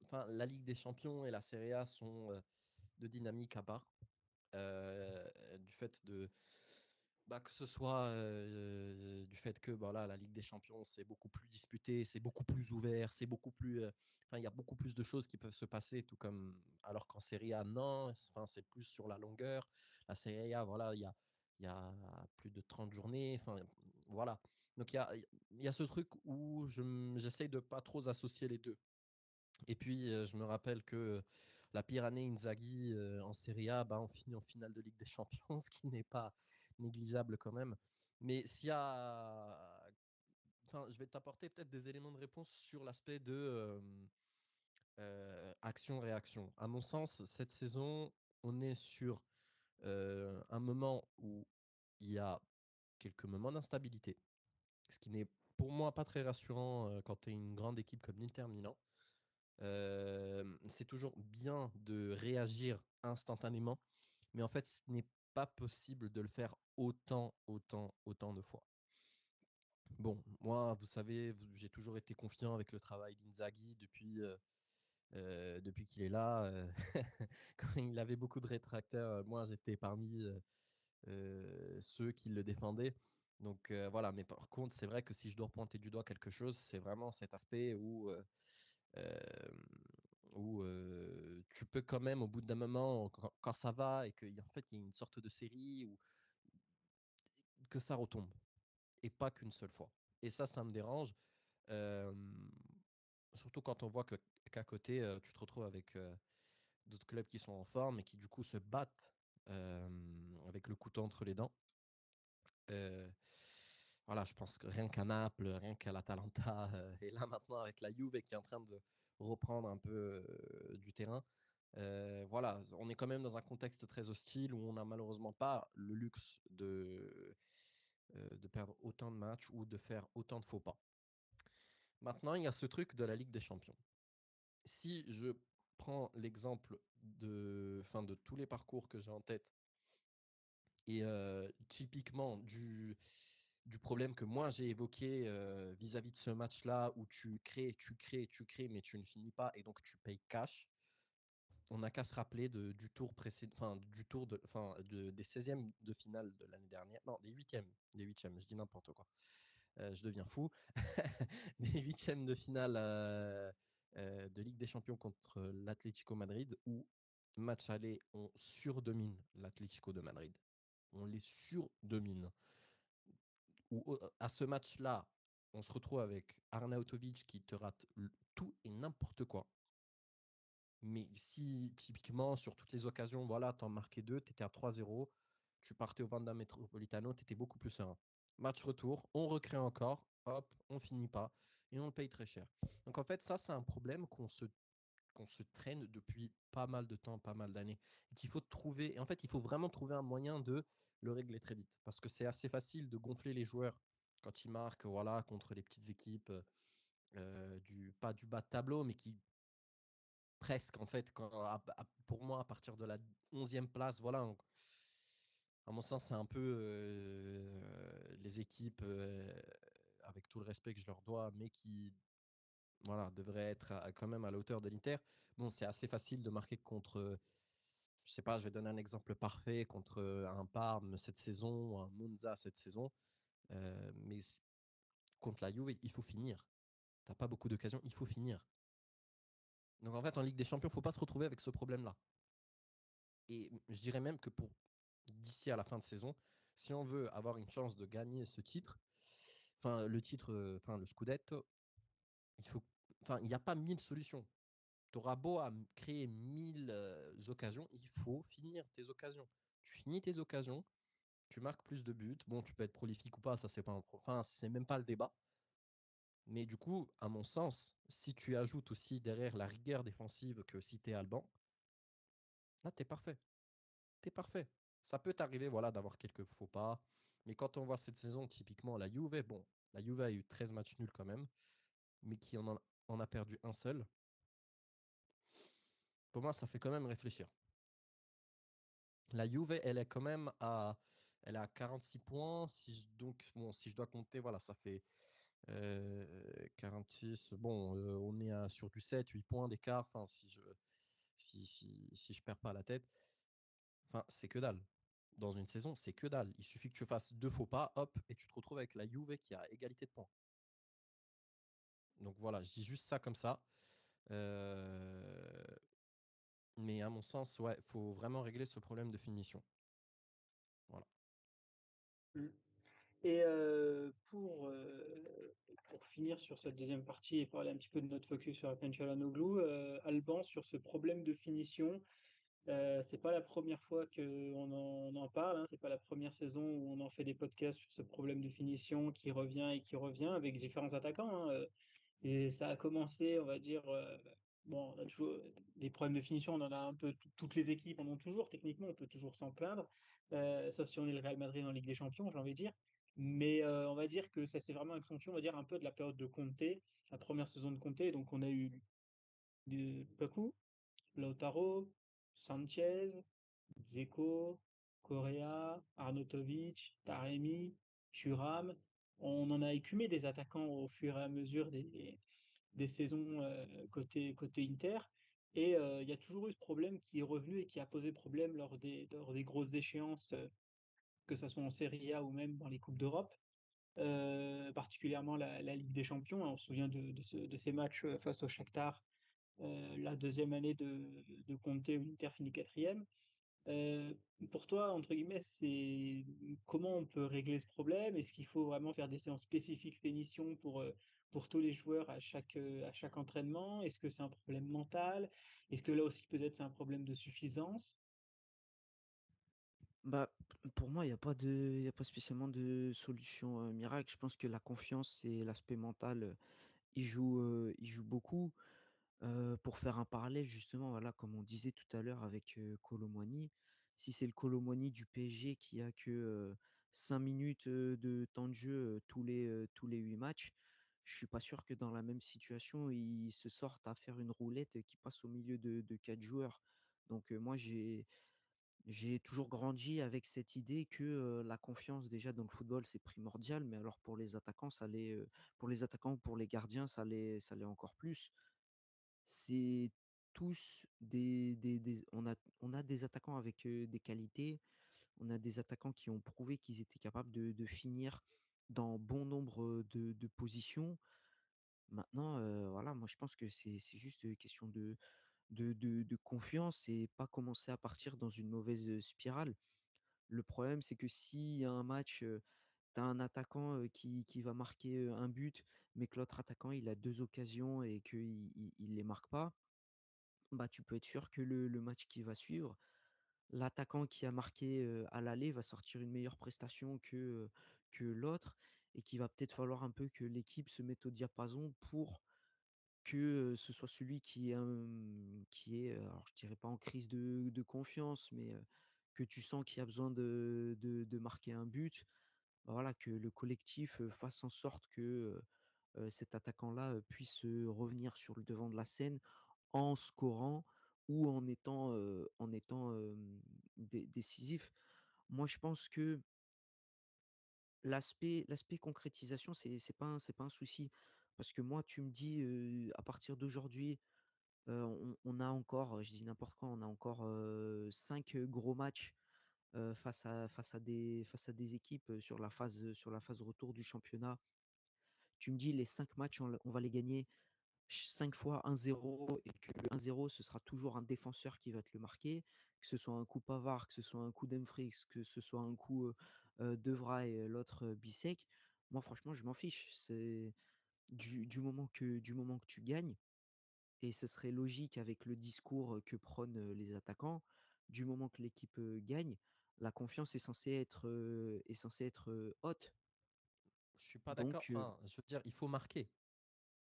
enfin, la Ligue des Champions et la Serie A sont de dynamique à part, du fait de, bah, que ce soit du fait que voilà, la Ligue des Champions, c'est beaucoup plus disputé, c'est beaucoup plus ouvert, c'est beaucoup plus. Enfin, il y a beaucoup plus de choses qui peuvent se passer, tout comme. Alors qu'en Serie A, non, enfin, c'est plus sur la longueur. La Serie A, voilà, il y a plus de 30 journées. Enfin, voilà. Donc, il y a ce truc où j'essaye de pas trop associer les deux. Et puis, je me rappelle que la pire année Inzaghi en Serie A, bah, on finit en finale de Ligue des Champions, ce qui n'est pas négligeable quand même. Mais s'il y a. Enfin, je vais t'apporter peut-être des éléments de réponse sur l'aspect de action-réaction. À mon sens, cette saison, on est sur un moment où il y a quelques moments d'instabilité, ce qui n'est pour moi pas très rassurant quand tu es une grande équipe comme l'Inter Milan. C'est toujours bien de réagir instantanément, mais en fait, ce n'est pas possible de le faire autant de fois. Bon, moi, vous savez, j'ai toujours été confiant avec le travail d'Inzaghi depuis qu'il est là. Quand il avait beaucoup de rétracteurs, moi, j'étais parmi ceux qui le défendaient. Donc voilà, mais par contre, c'est vrai que si je dois pointer du doigt quelque chose, c'est vraiment cet aspect euh, où tu peux quand même, au bout d'un moment, quand ça va et qu'en fait, il y a une sorte de série où, que ça retombe et pas qu'une seule fois. Et ça me dérange. Euh, Surtout quand on voit qu'à côté, tu te retrouves avec d'autres clubs qui sont en forme et qui du coup se battent avec le couteau entre les dents. Euh, voilà, je pense que rien qu'à Naples, rien qu'à l'Atalanta, et là maintenant avec la Juve qui est en train de reprendre un peu du terrain. Voilà, on est quand même dans un contexte très hostile où on n'a malheureusement pas le luxe de perdre autant de matchs ou de faire autant de faux pas. Maintenant, il y a ce truc de la Ligue des Champions. Si je prends l'exemple enfin, de tous les parcours que j'ai en tête et typiquement du problème que moi j'ai évoqué vis-à-vis de ce match-là où tu crées, mais tu ne finis pas et donc tu payes cash. On n'a qu'à se rappeler du tour précédent, enfin, du tour des 16e de finale de l'année dernière. Non, des huitièmes, je dis n'importe quoi. Je deviens fou. Des huitièmes de finale de Ligue des Champions contre l'Atlético Madrid, où match aller, on surdomine l'Atlético de Madrid. On les surdomine. Où, à ce match-là, on se retrouve avec Arnautovic qui te rate tout et n'importe quoi. Mais si typiquement sur toutes les occasions, voilà, tu en marquais 2, tu étais à 3-0, tu partais au Wanda Metropolitano, tu étais beaucoup plus serein. Match retour, on recrée encore, hop, on finit pas et on le paye très cher. Donc en fait, ça, c'est un problème qu'on se traîne depuis pas mal de temps, pas mal d'années, et qu'il faut trouver. Et en fait, il faut vraiment trouver un moyen de le régler très vite, parce que c'est assez facile de gonfler les joueurs quand ils marquent, voilà, contre les petites équipes pas du bas de tableau, mais qui presque en fait, pour moi, à partir de la 11e place, voilà. À mon sens, c'est un peu les équipes, avec tout le respect que je leur dois, mais qui voilà, devraient être quand même à la hauteur de l'Inter. Bon, c'est assez facile de marquer contre, je sais pas, je vais donner un exemple parfait, contre un Parme cette saison, ou un Monza cette saison. Mais contre la Juve, il faut finir. T'as pas beaucoup d'occasions, il faut finir. Donc en fait, en Ligue des Champions, il ne faut pas se retrouver avec ce problème-là. Et je dirais même que pour d'ici à la fin de saison, si on veut avoir une chance de gagner ce titre, enfin le titre, enfin le Scudetto, il faut, enfin il n'y a pas 1000 solutions. Tu auras beau à créer 1000 occasions, il faut finir tes occasions. Tu finis tes occasions, tu marques plus de buts. Bon, tu peux être prolifique ou pas, ça c'est pas enfin c'est même pas le débat. Mais du coup, à mon sens, si tu ajoutes aussi derrière la rigueur défensive que cité Alban, là t'es parfait. T'es parfait. Ça peut t'arriver voilà, d'avoir quelques faux pas. Mais quand on voit cette saison, typiquement la Juve, bon, la Juve a eu 13 matchs nuls quand même, mais qui en a perdu un seul. Pour moi, ça fait quand même réfléchir. La Juve, elle est quand même elle est à 46 points. Donc, bon, si je dois compter, voilà, ça fait 46. Bon, on est sur du 7, 8 points d'écart. Enfin, si je perds pas la tête. Enfin, c'est que dalle. Dans une saison, c'est que dalle. Il suffit que tu fasses 2 faux pas, hop, et tu te retrouves avec la Juve qui a égalité de points. Donc voilà, je dis juste ça comme ça. Euh, Mais à mon sens, ouais, faut vraiment régler ce problème de finition. Voilà. Mm. Et pour finir sur cette deuxième partie et parler un petit peu de notre focus sur Hakan Çalhanoğlu, Alban, sur ce problème de finition, c'est pas la première fois qu'on en parle, hein, c'est pas la première saison où on en fait des podcasts sur ce problème de finition qui revient avec différents attaquants, hein. Et ça a commencé, on va dire, bon, on a toujours des problèmes de finition, on en a un peu, toutes les équipes en ont toujours, techniquement, on peut toujours s'en plaindre, sauf si on est le Real Madrid en Ligue des Champions, j'ai envie de dire. Mais on va dire que ça s'est vraiment accentué, on va dire, un peu de la période de Conte, la première saison de Conte. Donc on a eu Lukaku, Lautaro, Sanchez, Dzeko, Correa, Arnautovic, Taremi, Thuram. On en a écumé des attaquants au fur et à mesure des saisons côté Inter. Et il y a toujours eu ce problème qui est revenu et qui a posé problème lors des grosses échéances, que ce soit en Serie A ou même dans les Coupes d'Europe, particulièrement la Ligue des Champions. On se souvient de ces matchs face au Shakhtar, la deuxième année de Conte où l'Inter finit quatrième. Euh, pour toi, entre guillemets, c'est comment on peut régler ce problème? Est-ce qu'il faut vraiment faire des séances spécifiques finition pour tous les joueurs à chaque entraînement? Est-ce que c'est un problème mental? Est-ce que là aussi peut-être c'est un problème de suffisance? Bah, pour moi, il y a pas spécialement de solution miracle. Je pense que la confiance et l'aspect mental, il joue beaucoup. Pour faire un parallèle, justement, voilà, comme on disait tout à l'heure avec Kolo Muani, si c'est le Kolo Muani du PSG qui a que 5 minutes de temps de jeu tous les 8 matchs, je suis pas sûr que dans la même situation, il se sorte à faire une roulette qui passe au milieu de 4 joueurs. Donc, moi, j'ai toujours grandi avec cette idée que la confiance déjà dans le football c'est primordial, mais alors pour les attaquants pour les attaquants ou pour les gardiens ça l'est encore plus. C'est tous on a des attaquants avec des qualités, on a des attaquants qui ont prouvé qu'ils étaient capables de finir dans bon nombre de positions. Maintenant, voilà, moi je pense que c'est juste question de confiance et pas commencer à partir dans une mauvaise spirale. Le problème, c'est que si un match, tu as un attaquant qui va marquer un but, mais que l'autre attaquant il a deux occasions et qu'il ne les marque pas, bah, tu peux être sûr que le match qui va suivre, l'attaquant qui a marqué, à l'aller va sortir une meilleure prestation que l'autre et qu'il va peut-être falloir un peu que l'équipe se mette au diapason pour que, ce soit celui qui est, alors je dirais pas en crise de confiance, mais, que tu sens qu'il a besoin de marquer un but. Bah, voilà, que le collectif, fasse en sorte que, cet attaquant-là, puisse, revenir sur le devant de la scène en scorant ou en étant décisif. Moi, je pense que l'aspect concrétisation, c'est pas un souci. Parce que moi, tu me dis, à partir d'aujourd'hui, on a encore, je dis n'importe quoi, on a encore, 5 gros matchs, face à des équipes, sur la phase retour du championnat. Tu me dis les 5 matchs, on va les gagner 5 fois 1-0 et que le 1-0, ce sera toujours un défenseur qui va te le marquer, que ce soit un coup Pavard, que ce soit un coup Dumfries, que ce soit un coup, de Vrij et l'autre, Bissek. Moi, franchement, je m'en fiche. C'est du moment que tu gagnes et ce serait logique avec le discours, que prônent, les attaquants. Du moment que l'équipe, gagne, la confiance est censée être, haute. Je suis pas d'accord. Donc, Enfin, je veux dire, il faut marquer.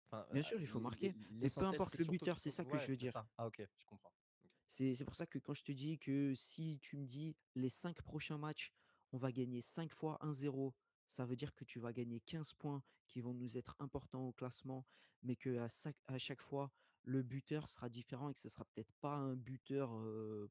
Enfin, bien sûr, il faut marquer, mais peu l'essentiel, importe c'est le surtout buteur, qu'il c'est faut. ça que je Ouais, veux c'est dire. ça. Ah, ok, je comprends. Ok. C'est pour ça que quand je te dis que si tu me dis les 5 prochains matchs, on va gagner 5 fois 1-0, ça veut dire que tu vas gagner 15 points qui vont nous être importants au classement, mais qu'à chaque fois, le buteur sera différent et que ce sera peut-être pas un buteur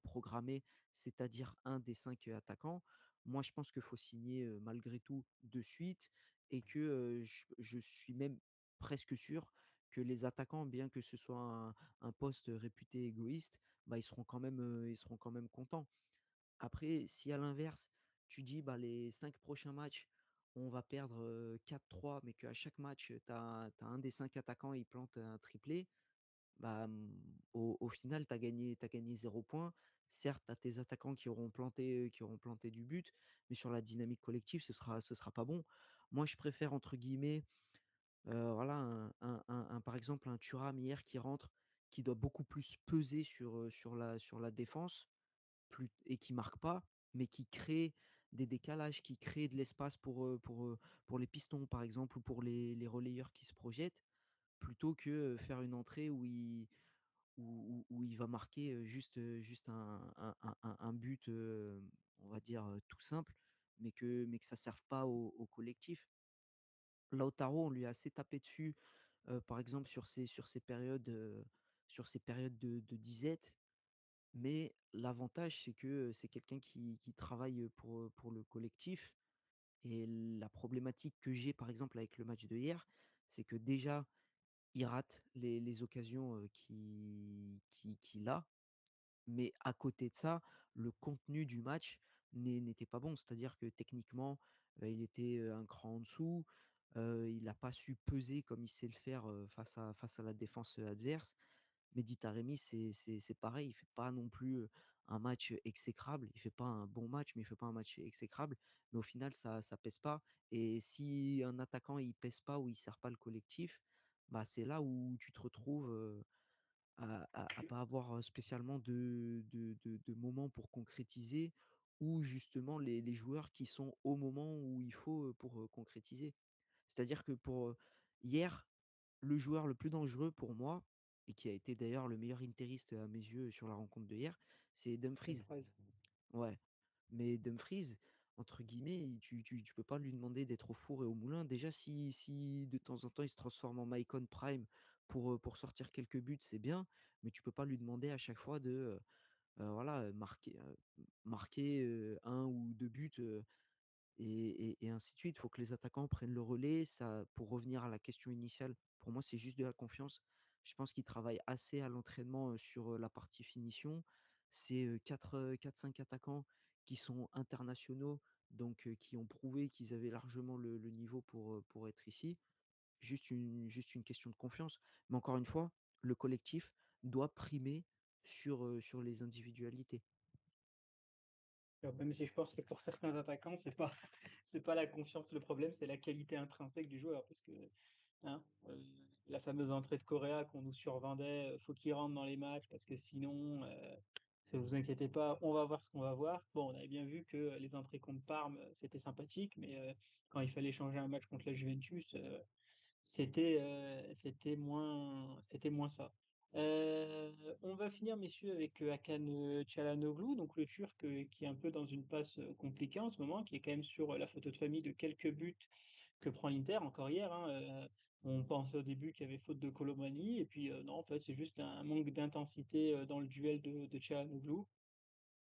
programmé, c'est-à-dire un des 5 attaquants. Moi, je pense qu'il faut signer malgré tout de suite et que je suis même presque sûr que les attaquants, bien que ce soit un poste réputé égoïste, bah, ils seront quand même contents. Après, si à l'inverse, tu dis, bah, les 5 prochains matchs, on va perdre 4-3, mais qu'à chaque match, tu as un des 5 attaquants, il plante un triplé, bah, au final, tu as gagné 0 points. Certes, tu as tes attaquants qui auront planté du but, mais sur la dynamique collective, ce sera pas bon. Moi, je préfère, entre guillemets, voilà, par exemple, un Thuram hier qui rentre, qui doit beaucoup plus peser sur la défense et qui marque pas, mais qui crée des décalages, qui crée de l'espace pour les pistons, par exemple, ou pour les relayeurs qui se projettent, plutôt que faire une entrée où il va marquer juste un but, on va dire, tout simple, mais que ça ne serve pas au collectif. Lautaro, on lui a assez tapé dessus, par exemple, sur ses périodes de disette. Mais l'avantage, c'est que, c'est quelqu'un qui travaille, pour le collectif et la problématique que j'ai, par exemple, avec le match de hier, c'est que déjà, il rate les occasions, qu'il a, mais à côté de ça, le contenu du match n'était pas bon. C'est-à-dire que techniquement, il était, un cran en dessous, il n'a pas su peser comme il sait le faire, face à la défense, adverse. Mehdi Taremi, c'est pareil, il fait pas non plus, un match exécrable. Il fait pas un bon match, mais il fait pas un match exécrable. Mais au final, ça pèse pas et si un attaquant, il pèse pas ou il sert pas le collectif, bah, c'est là où tu te retrouves, à pas avoir, spécialement de moments pour concrétiser ou justement les joueurs qui sont au moment où il faut, pour, concrétiser. C'est-à-dire que hier, le joueur le plus dangereux pour moi et qui a été d'ailleurs le meilleur interiste à mes yeux sur la rencontre de hier, c'est Une Dumfries. phrase. Ouais, mais Dumfries, entre guillemets, tu peux pas lui demander d'être au four et au moulin. Déjà, si de temps en temps, il se transforme en Maicon Prime pour sortir quelques buts, c'est bien, mais tu peux pas lui demander à chaque fois voilà, marquer, 1 ou 2 buts, et ainsi de suite. Il faut que les attaquants prennent le relais. Ça, pour revenir à la question initiale, pour moi, c'est juste de la confiance. Je pense qu'ils travaillent assez à l'entraînement, sur, la partie finition. C'est, 4-5 attaquants qui sont internationaux, donc qui ont prouvé qu'ils avaient largement le niveau pour être ici. Juste une question de confiance. Mais encore une fois, le collectif doit primer sur les individualités. Alors, même si je pense que pour certains attaquants, c'est pas la confiance le problème, c'est la qualité intrinsèque du joueur. Parce que hein, la fameuse entrée de Correa qu'on nous survendait, faut qu'il rentre dans les matchs parce que sinon, ne vous inquiétez pas, on va voir ce qu'on va voir. Bon, on avait bien vu que les entrées contre Parme, c'était sympathique, mais quand il fallait changer un match contre la Juventus, c'était moins ça. On va finir, messieurs, avec Hakan Çalhanoğlu, donc le Turc qui est un peu dans une passe compliquée en ce moment, qui est quand même sur la photo de famille de quelques buts que prend l'Inter, encore hier. Hein, on pensait au début qu'il y avait faute de Colomani, et puis non, en fait, c'est juste un manque d'intensité dans le duel de Çalhanoğlu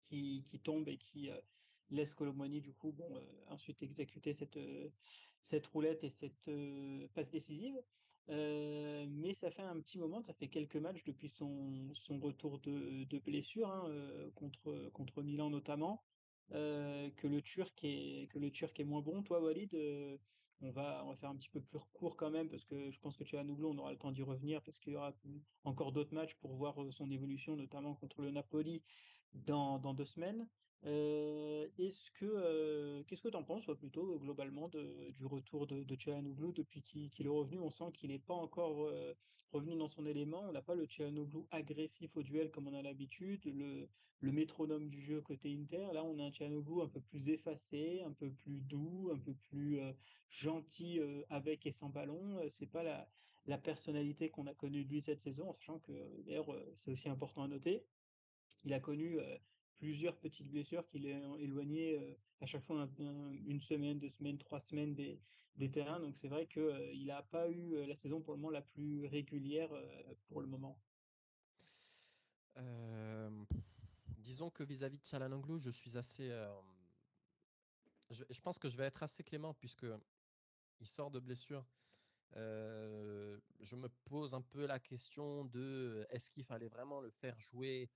qui tombe et qui laisse Colomani, du coup, bon, ensuite exécuter cette roulette et cette passe décisive. Mais ça fait un petit moment, ça fait quelques matchs depuis son retour de blessure, hein, contre Milan notamment, que le Turc est moins bon. Toi, Walid, on va faire un petit peu plus court quand même, parce que je pense que Çalhanoğlu, on aura le temps d'y revenir, parce qu'il y aura encore d'autres matchs pour voir son évolution, notamment contre le Napoli dans 2 semaines. Qu'est-ce que tu en penses, toi, plutôt, globalement, du retour de Çalhanoğlu depuis qu'il est revenu? On sent qu'il n'est pas encore revenu dans son élément. On n'a pas le Çalhanoğlu agressif au duel comme on a l'habitude, le métronome du jeu côté Inter. Là, on a un Çalhanoğlu un peu plus effacé, un peu plus doux, un peu plus gentil avec et sans ballon. C'est pas la personnalité qu'on a connue de lui cette saison, en sachant que, d'ailleurs, c'est aussi important à noter, il a connu plusieurs petites blessures qui l'ont éloigné à chaque fois une semaine, 2 semaines, 3 semaines des terrains. Donc c'est vrai qu'il n'a pas eu la saison pour le moment la plus régulière pour le moment. Euh, Disons que vis-à-vis de Çalhanoğlu, je suis assez. Je pense que je vais être assez clément puisque il sort de blessure. Je me pose un peu la question de est-ce qu'il fallait vraiment le faire jouer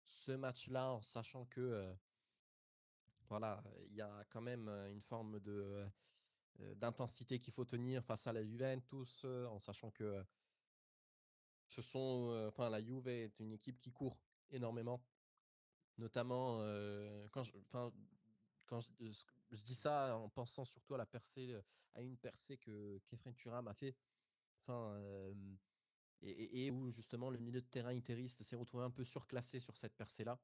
ce match-là en sachant que voilà, il y a quand même une forme d'intensité qu'il faut tenir face à la Juventus, en sachant que enfin, la Juve est une équipe qui court énormément, notamment quand je dis ça en pensant surtout à la percée, à une percée que Khéphren Thuram a fait, enfin, et où justement le milieu de terrain interiste s'est retrouvé un peu surclassé sur cette percée-là.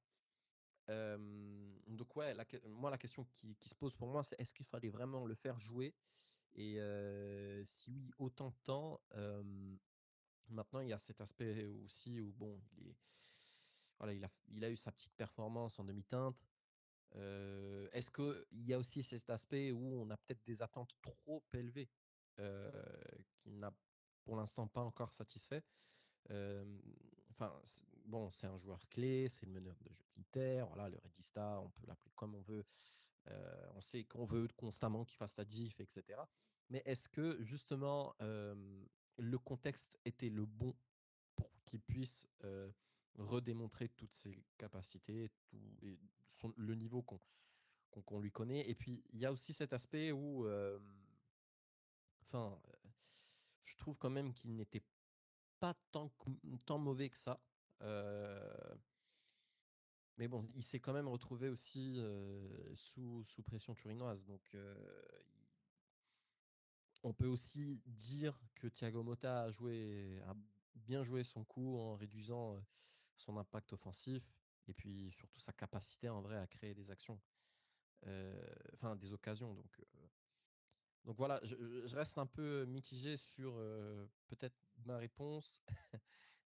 Donc ouais, moi la question qui se pose pour moi, c'est est-ce qu'il fallait vraiment le faire jouer? Et si oui, autant de temps. Maintenant, il y a cet aspect aussi où bon, voilà, il a eu sa petite performance en demi-teinte. Est-ce qu'il y a aussi cet aspect où on a peut-être des attentes trop élevées, euh, qui n'a pour l'instant pas encore satisfait? Enfin, bon, c'est un joueur clé, c'est le meneur de jeu d'Inter, voilà, le Redista, on peut l'appeler comme on veut. On sait qu'on veut constamment qu'il fasse la diff, etc. Mais est-ce que justement le contexte était le bon pour qu'il puisse redémontrer toutes ses capacités, et le niveau qu'on lui connaît? Et puis il y a aussi cet aspect où, enfin, je trouve quand même qu'il n'était pas tant mauvais que ça. Euh, mais bon, il s'est quand même retrouvé aussi sous pression turinoise. Donc, on peut aussi dire que Thiago Motta a bien joué son coup en réduisant son impact offensif et puis surtout sa capacité en vrai à créer des actions, enfin des occasions. Donc voilà, je reste un peu mitigé sur peut-être ma réponse.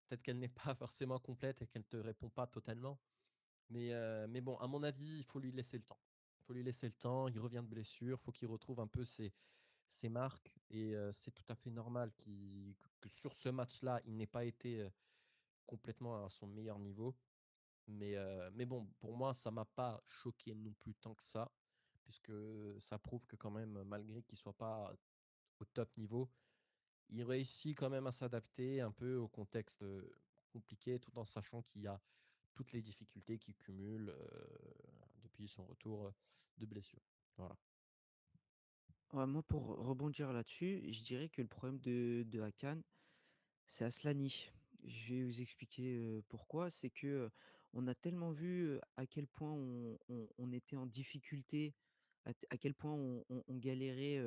Peut-être qu'elle n'est pas forcément complète et qu'elle ne te répond pas totalement. Mais bon, à mon avis, il faut lui laisser le temps. Il faut lui laisser le temps. Il revient de blessure. Il faut qu'il retrouve un peu ses marques. Et c'est tout à fait normal que sur ce match-là, il n'ait pas été complètement à son meilleur niveau. Mais bon, pour moi, ça ne m'a pas choqué non plus tant que ça, puisque ça prouve que quand même, malgré qu'il ne soit pas au top niveau, il réussit quand même à s'adapter un peu au contexte compliqué, tout en sachant qu'il y a toutes les difficultés qu'il cumule depuis son retour de blessure. Voilà. Ouais, moi, pour rebondir là-dessus, je dirais que le problème de Hakan, c'est Aslani. Je vais vous expliquer pourquoi. C'est que on a tellement vu à quel point on était en difficulté, à quel point on galérait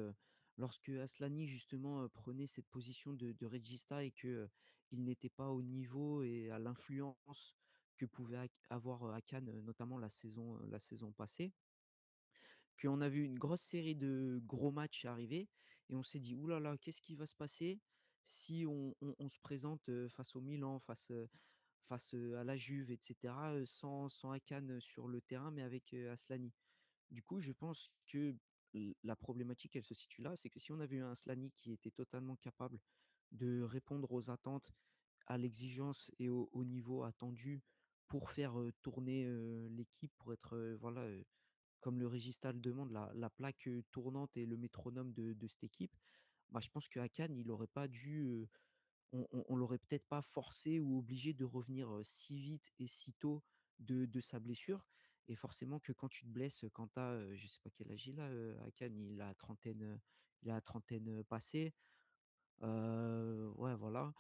lorsque Aslani justement prenait cette position de regista et que il n'était pas au niveau et à l'influence que pouvait avoir Akan, notamment la saison passée, qu'on a vu une grosse série de gros matchs arriver et on s'est dit: «Ouh là là, qu'est-ce qui va se passer si on se présente, face au Milan, face, à la Juve et cetera, sans Akan, sur le terrain, mais avec, Aslani?» Du coup, je pense que la problématique, elle se situe là, c'est que si on avait eu un Aslani qui était totalement capable de répondre aux attentes, à l'exigence et au niveau attendu pour faire, tourner, l'équipe, pour être, voilà, comme le Régista le demande, la plaque, tournante et le métronome de cette équipe, bah, je pense qu'à Cannes, il aurait pas dû, on l'aurait peut-être pas forcé ou obligé de revenir, si vite et si tôt de sa blessure et forcément que quand tu te blesses, quand tu as, je sais pas quel âge il a, Hakan, il a la trentaine, passée, ouais, voilà.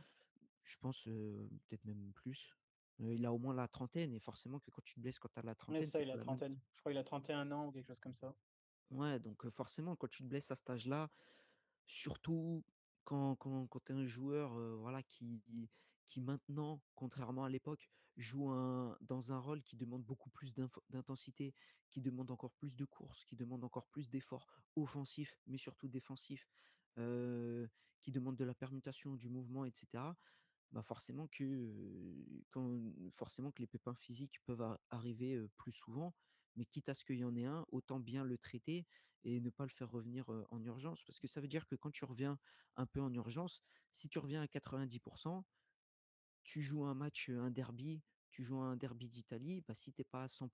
Je pense, peut-être même plus. Il a au moins la trentaine et forcément que quand tu te blesses quand tu as la Ouais, trentaine, ça, c'est il a pas la la même. trentaine. Je crois qu'il a 31 ans ou quelque chose comme ça. Ouais, donc forcément, quand tu te blesses à cet âge-là, surtout quand tu es un joueur, voilà, qui maintenant, contrairement à l'époque, joue dans un rôle qui demande beaucoup plus d'intensité, qui demande encore plus de courses, qui demande encore plus d'efforts offensifs, mais surtout défensifs, qui demande de la permutation, du mouvement et cetera. Bah, forcément que les pépins physiques peuvent arriver, plus souvent, mais quitte à ce qu'il y en ait un, autant bien le traiter et ne pas le faire revenir, en urgence. Parce que ça veut dire que quand tu reviens un peu en urgence, si tu reviens à 90, tu joues un match, un derby, tu joues un derby d'Italie, bah, si tu es pas à 100,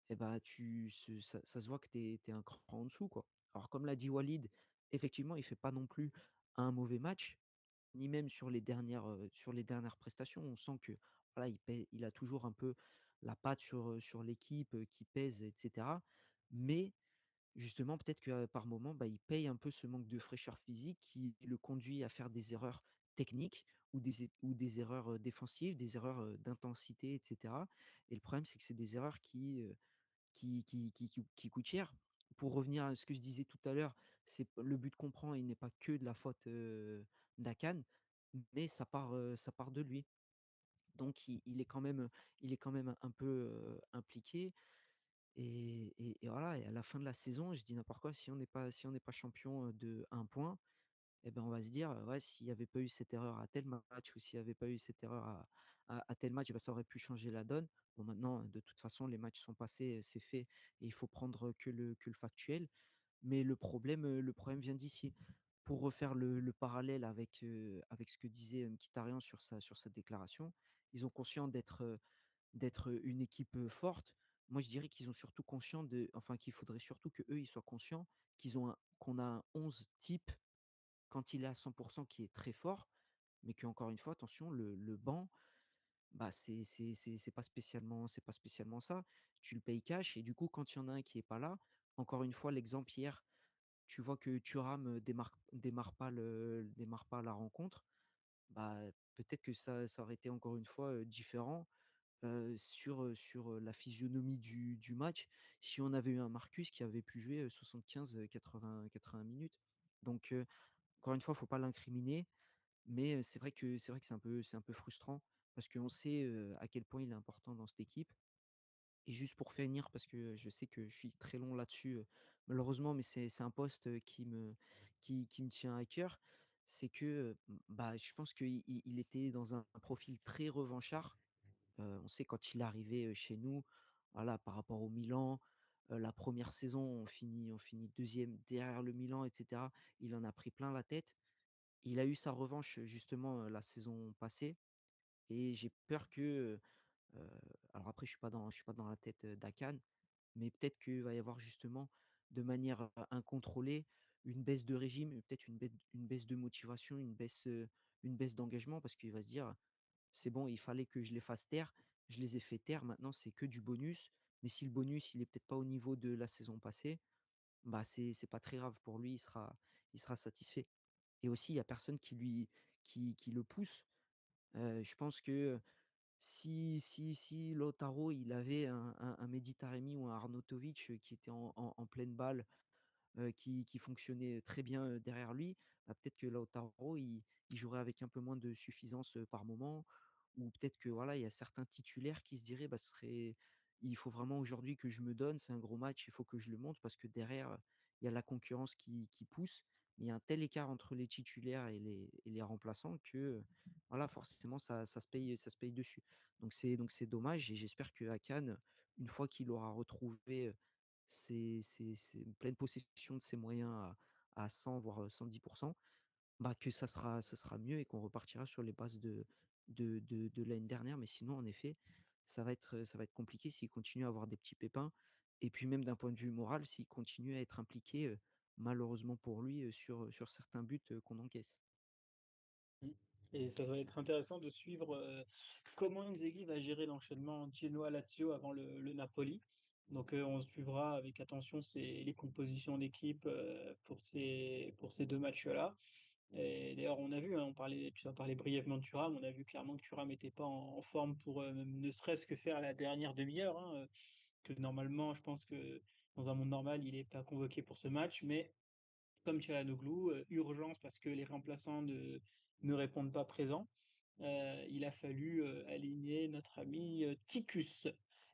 et bah, ça se voit que tu es un cran en dessous, quoi. Alors comme l'a dit Walid, effectivement, il fait pas non plus un mauvais match, ni même sur les dernières prestations. On sent que, voilà, il a toujours un peu la patte sur l'équipe, qui pèse et cetera. Mais justement, peut-être que, par moment, bah, il paye un peu ce manque de fraîcheur physique qui le conduit à faire des erreurs techniques ou des erreurs, défensives, des erreurs, d'intensité et cetera. Et le problème, c'est que c'est des erreurs qui coûtent cher. Pour revenir à ce que je disais tout à l'heure, c'est le but qu'on prend, il n'est pas que de la faute, d'Akan, mais ça part de lui. Donc il est quand même un peu, impliqué et voilà et à la fin de la saison, je dis n'importe quoi, si on n'est pas champion, de 1 point et ben, on va se dire, «Ouais, s'il y avait pas eu cette erreur à tel match ou s'il y avait pas eu cette erreur à tel match, bah, ça aurait pu changer la donne». Bon maintenant, de toute façon, les matchs sont passés, c'est fait et il faut prendre que le factuel. Mais le problème vient d'ici. Pour refaire le parallèle avec ce que disait, Mkhitaryan sur sa déclaration, ils ont conscient d'être une équipe, forte. Moi, je dirais qu'ils ont surtout conscient qu'il faudrait surtout qu'eux, ils soient conscients qu'on a un 11 type quand il est à 100 qui est très fort, mais qu'encore une fois, attention, le banc, bah, c'est pas spécialement ça. Tu le payes cash et du coup, quand il y en a un qui est pas là, encore une fois, l'exemple hier, tu vois que Thuram, démarre pas la rencontre, bah, peut-être que ça aurait été encore une fois, différent, sur la physionomie du match, si on avait eu un Marcus qui avait pu jouer, 75, 80 minutes. Donc encore une fois, il faut pas l'incriminer, mais c'est vrai que c'est un peu frustrant parce qu'on sait, à quel point il est important dans cette équipe et juste pour finir, parce que je sais que je suis très long là-dessus, malheureusement, mais c'est un poste, qui me tient à cœur. C'est que, bah, je pense qu'il était dans un profil très revanchard. On sait quand il est arrivé, chez nous, voilà, par rapport au Milan, la première saison, on finit deuxième derrière le Milan et cetera. Il en a pris plein la tête. Il a eu sa revanche, justement, la saison passée et j'ai peur que, heu alors après je suis pas dans la tête, d'Akan, mais peut-être qu'il va y avoir justement, de manière, incontrôlée, une baisse de régime, peut-être une baisse de motivation, une baisse d'engagement parce qu'il va se dire: «C'est bon, il fallait que je les fasse taire, je les ai fait taire, maintenant c'est que du bonus». Mais si le bonus, il est peut-être pas au niveau de la saison passée, bah, c'est pas très grave pour lui, il sera satisfait et aussi il y a personne qui le pousse. Je pense que si Lautaro, il avait un Mehdi Taremi ou un Arnautovic, qui était en pleine balle, qui fonctionnait très bien derrière lui, bah, peut-être que Lautaro, il jouerait avec un peu moins de suffisance par moment, ou peut-être que voilà, il y a certains titulaires qui se diraient, bah, il faut vraiment aujourd'hui que je me donne, c'est un gros match, il faut que je le monte parce que derrière, il y a la concurrence qui pousse. Il y a un tel écart entre les titulaires et les remplaçants que voilà, forcément, ça se paye dessus. Donc c'est dommage et j'espère que Hakan, une fois qu'il aura retrouvé une pleine possession de ses moyens à 100, voire 110%, bah, que ça sera mieux et qu'on repartira sur les bases de l'année dernière. Mais sinon, en effet, ça va être compliqué s'il continue à avoir des petits pépins. Et puis même d'un point de vue moral, s'il continue à être impliqué, malheureusement pour lui, sur certains buts qu'on encaisse. Mmh. Et ça va être intéressant de suivre comment Inzaghi va gérer l'enchaînement Genoa-Lazio avant le Napoli. Donc on suivra avec attention les compositions d'équipe pour ces deux matchs-là. Et d'ailleurs, on a vu, hein, tu as parlé brièvement de Thuram, on a vu clairement que Thuram n'était pas en forme pour ne serait-ce que faire la dernière demi-heure, hein, que normalement, je pense que dans un monde normal, il n'est pas convoqué pour ce match, mais comme Çalhanoğlu, urgence parce que les remplaçants ne répondent pas présents. Il a fallu aligner notre ami Ticus.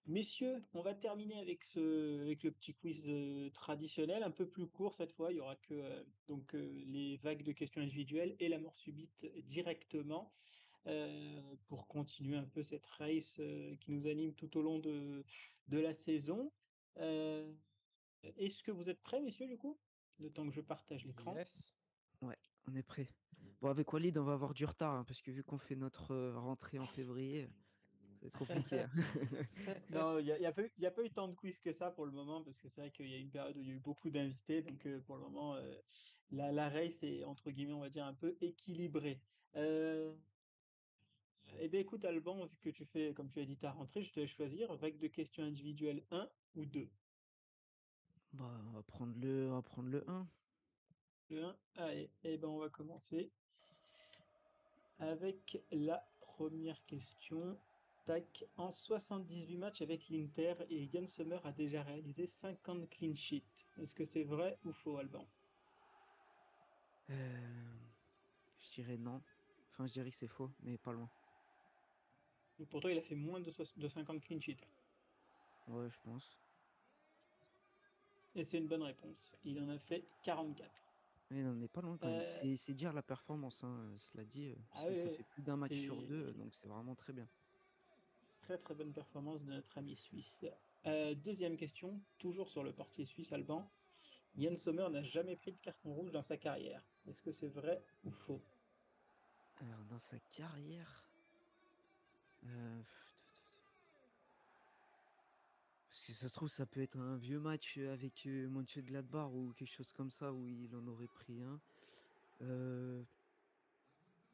Messieurs, on va terminer avec le petit quiz traditionnel, un peu plus court cette fois. Il y aura que les vagues de questions individuelles et la mort subite directement pour continuer un peu cette race qui nous anime tout au long de la saison. Euh, Est-ce que vous êtes prêts, messieurs, du coup? Le temps que je partage l'écran. Yes. Ouais, on est prêt. Bon, avec Walid, on va avoir du retard, hein, parce que vu qu'on fait notre rentrée en février, ça va être compliqué, hein. Non, il y a pas eu tant de quiz que ça pour le moment, parce que c'est vrai qu'il y a une période où il y a eu beaucoup d'invités, donc pour le moment, la race est, entre guillemets, on va dire, un peu équilibrée. Euh, eh bien, écoute, Alban, vu que tu fais, comme tu as dit, ta rentrée, je te laisse choisir, vague de questions individuelles un ou 2. Bah, on va prendre le 1. Le 1, allez, eh ben, on va commencer avec la première question. Tac, en 78 matchs avec l'Inter, et Yann Sommer a déjà réalisé 50 clean sheets. Est-ce que c'est vrai ou faux, Alban? Je dirais non. Enfin, je dirais que c'est faux, mais pas loin. Et pourtant, il a fait moins de 50 clean sheets. Ouais, je pense. Et c'est une bonne réponse. Il en a fait 44. Il n'en est pas loin quand même. Euh, C'est dire la performance, hein, cela dit, parce ah que oui, ça oui, fait plus d'un match sur c'est deux, donc c'est vraiment très bien. très très bonne performance de notre ami suisse. Deuxième question, toujours sur le portier suisse Alban. Yann Sommer n'a jamais pris de carton rouge dans sa carrière. Est-ce que c'est vrai ou faux? Alors, dans sa carrière, euh, parce que ça se trouve, ça peut être un vieux match avec Mönchengladbach ou quelque chose comme ça où il en aurait pris un. Euh,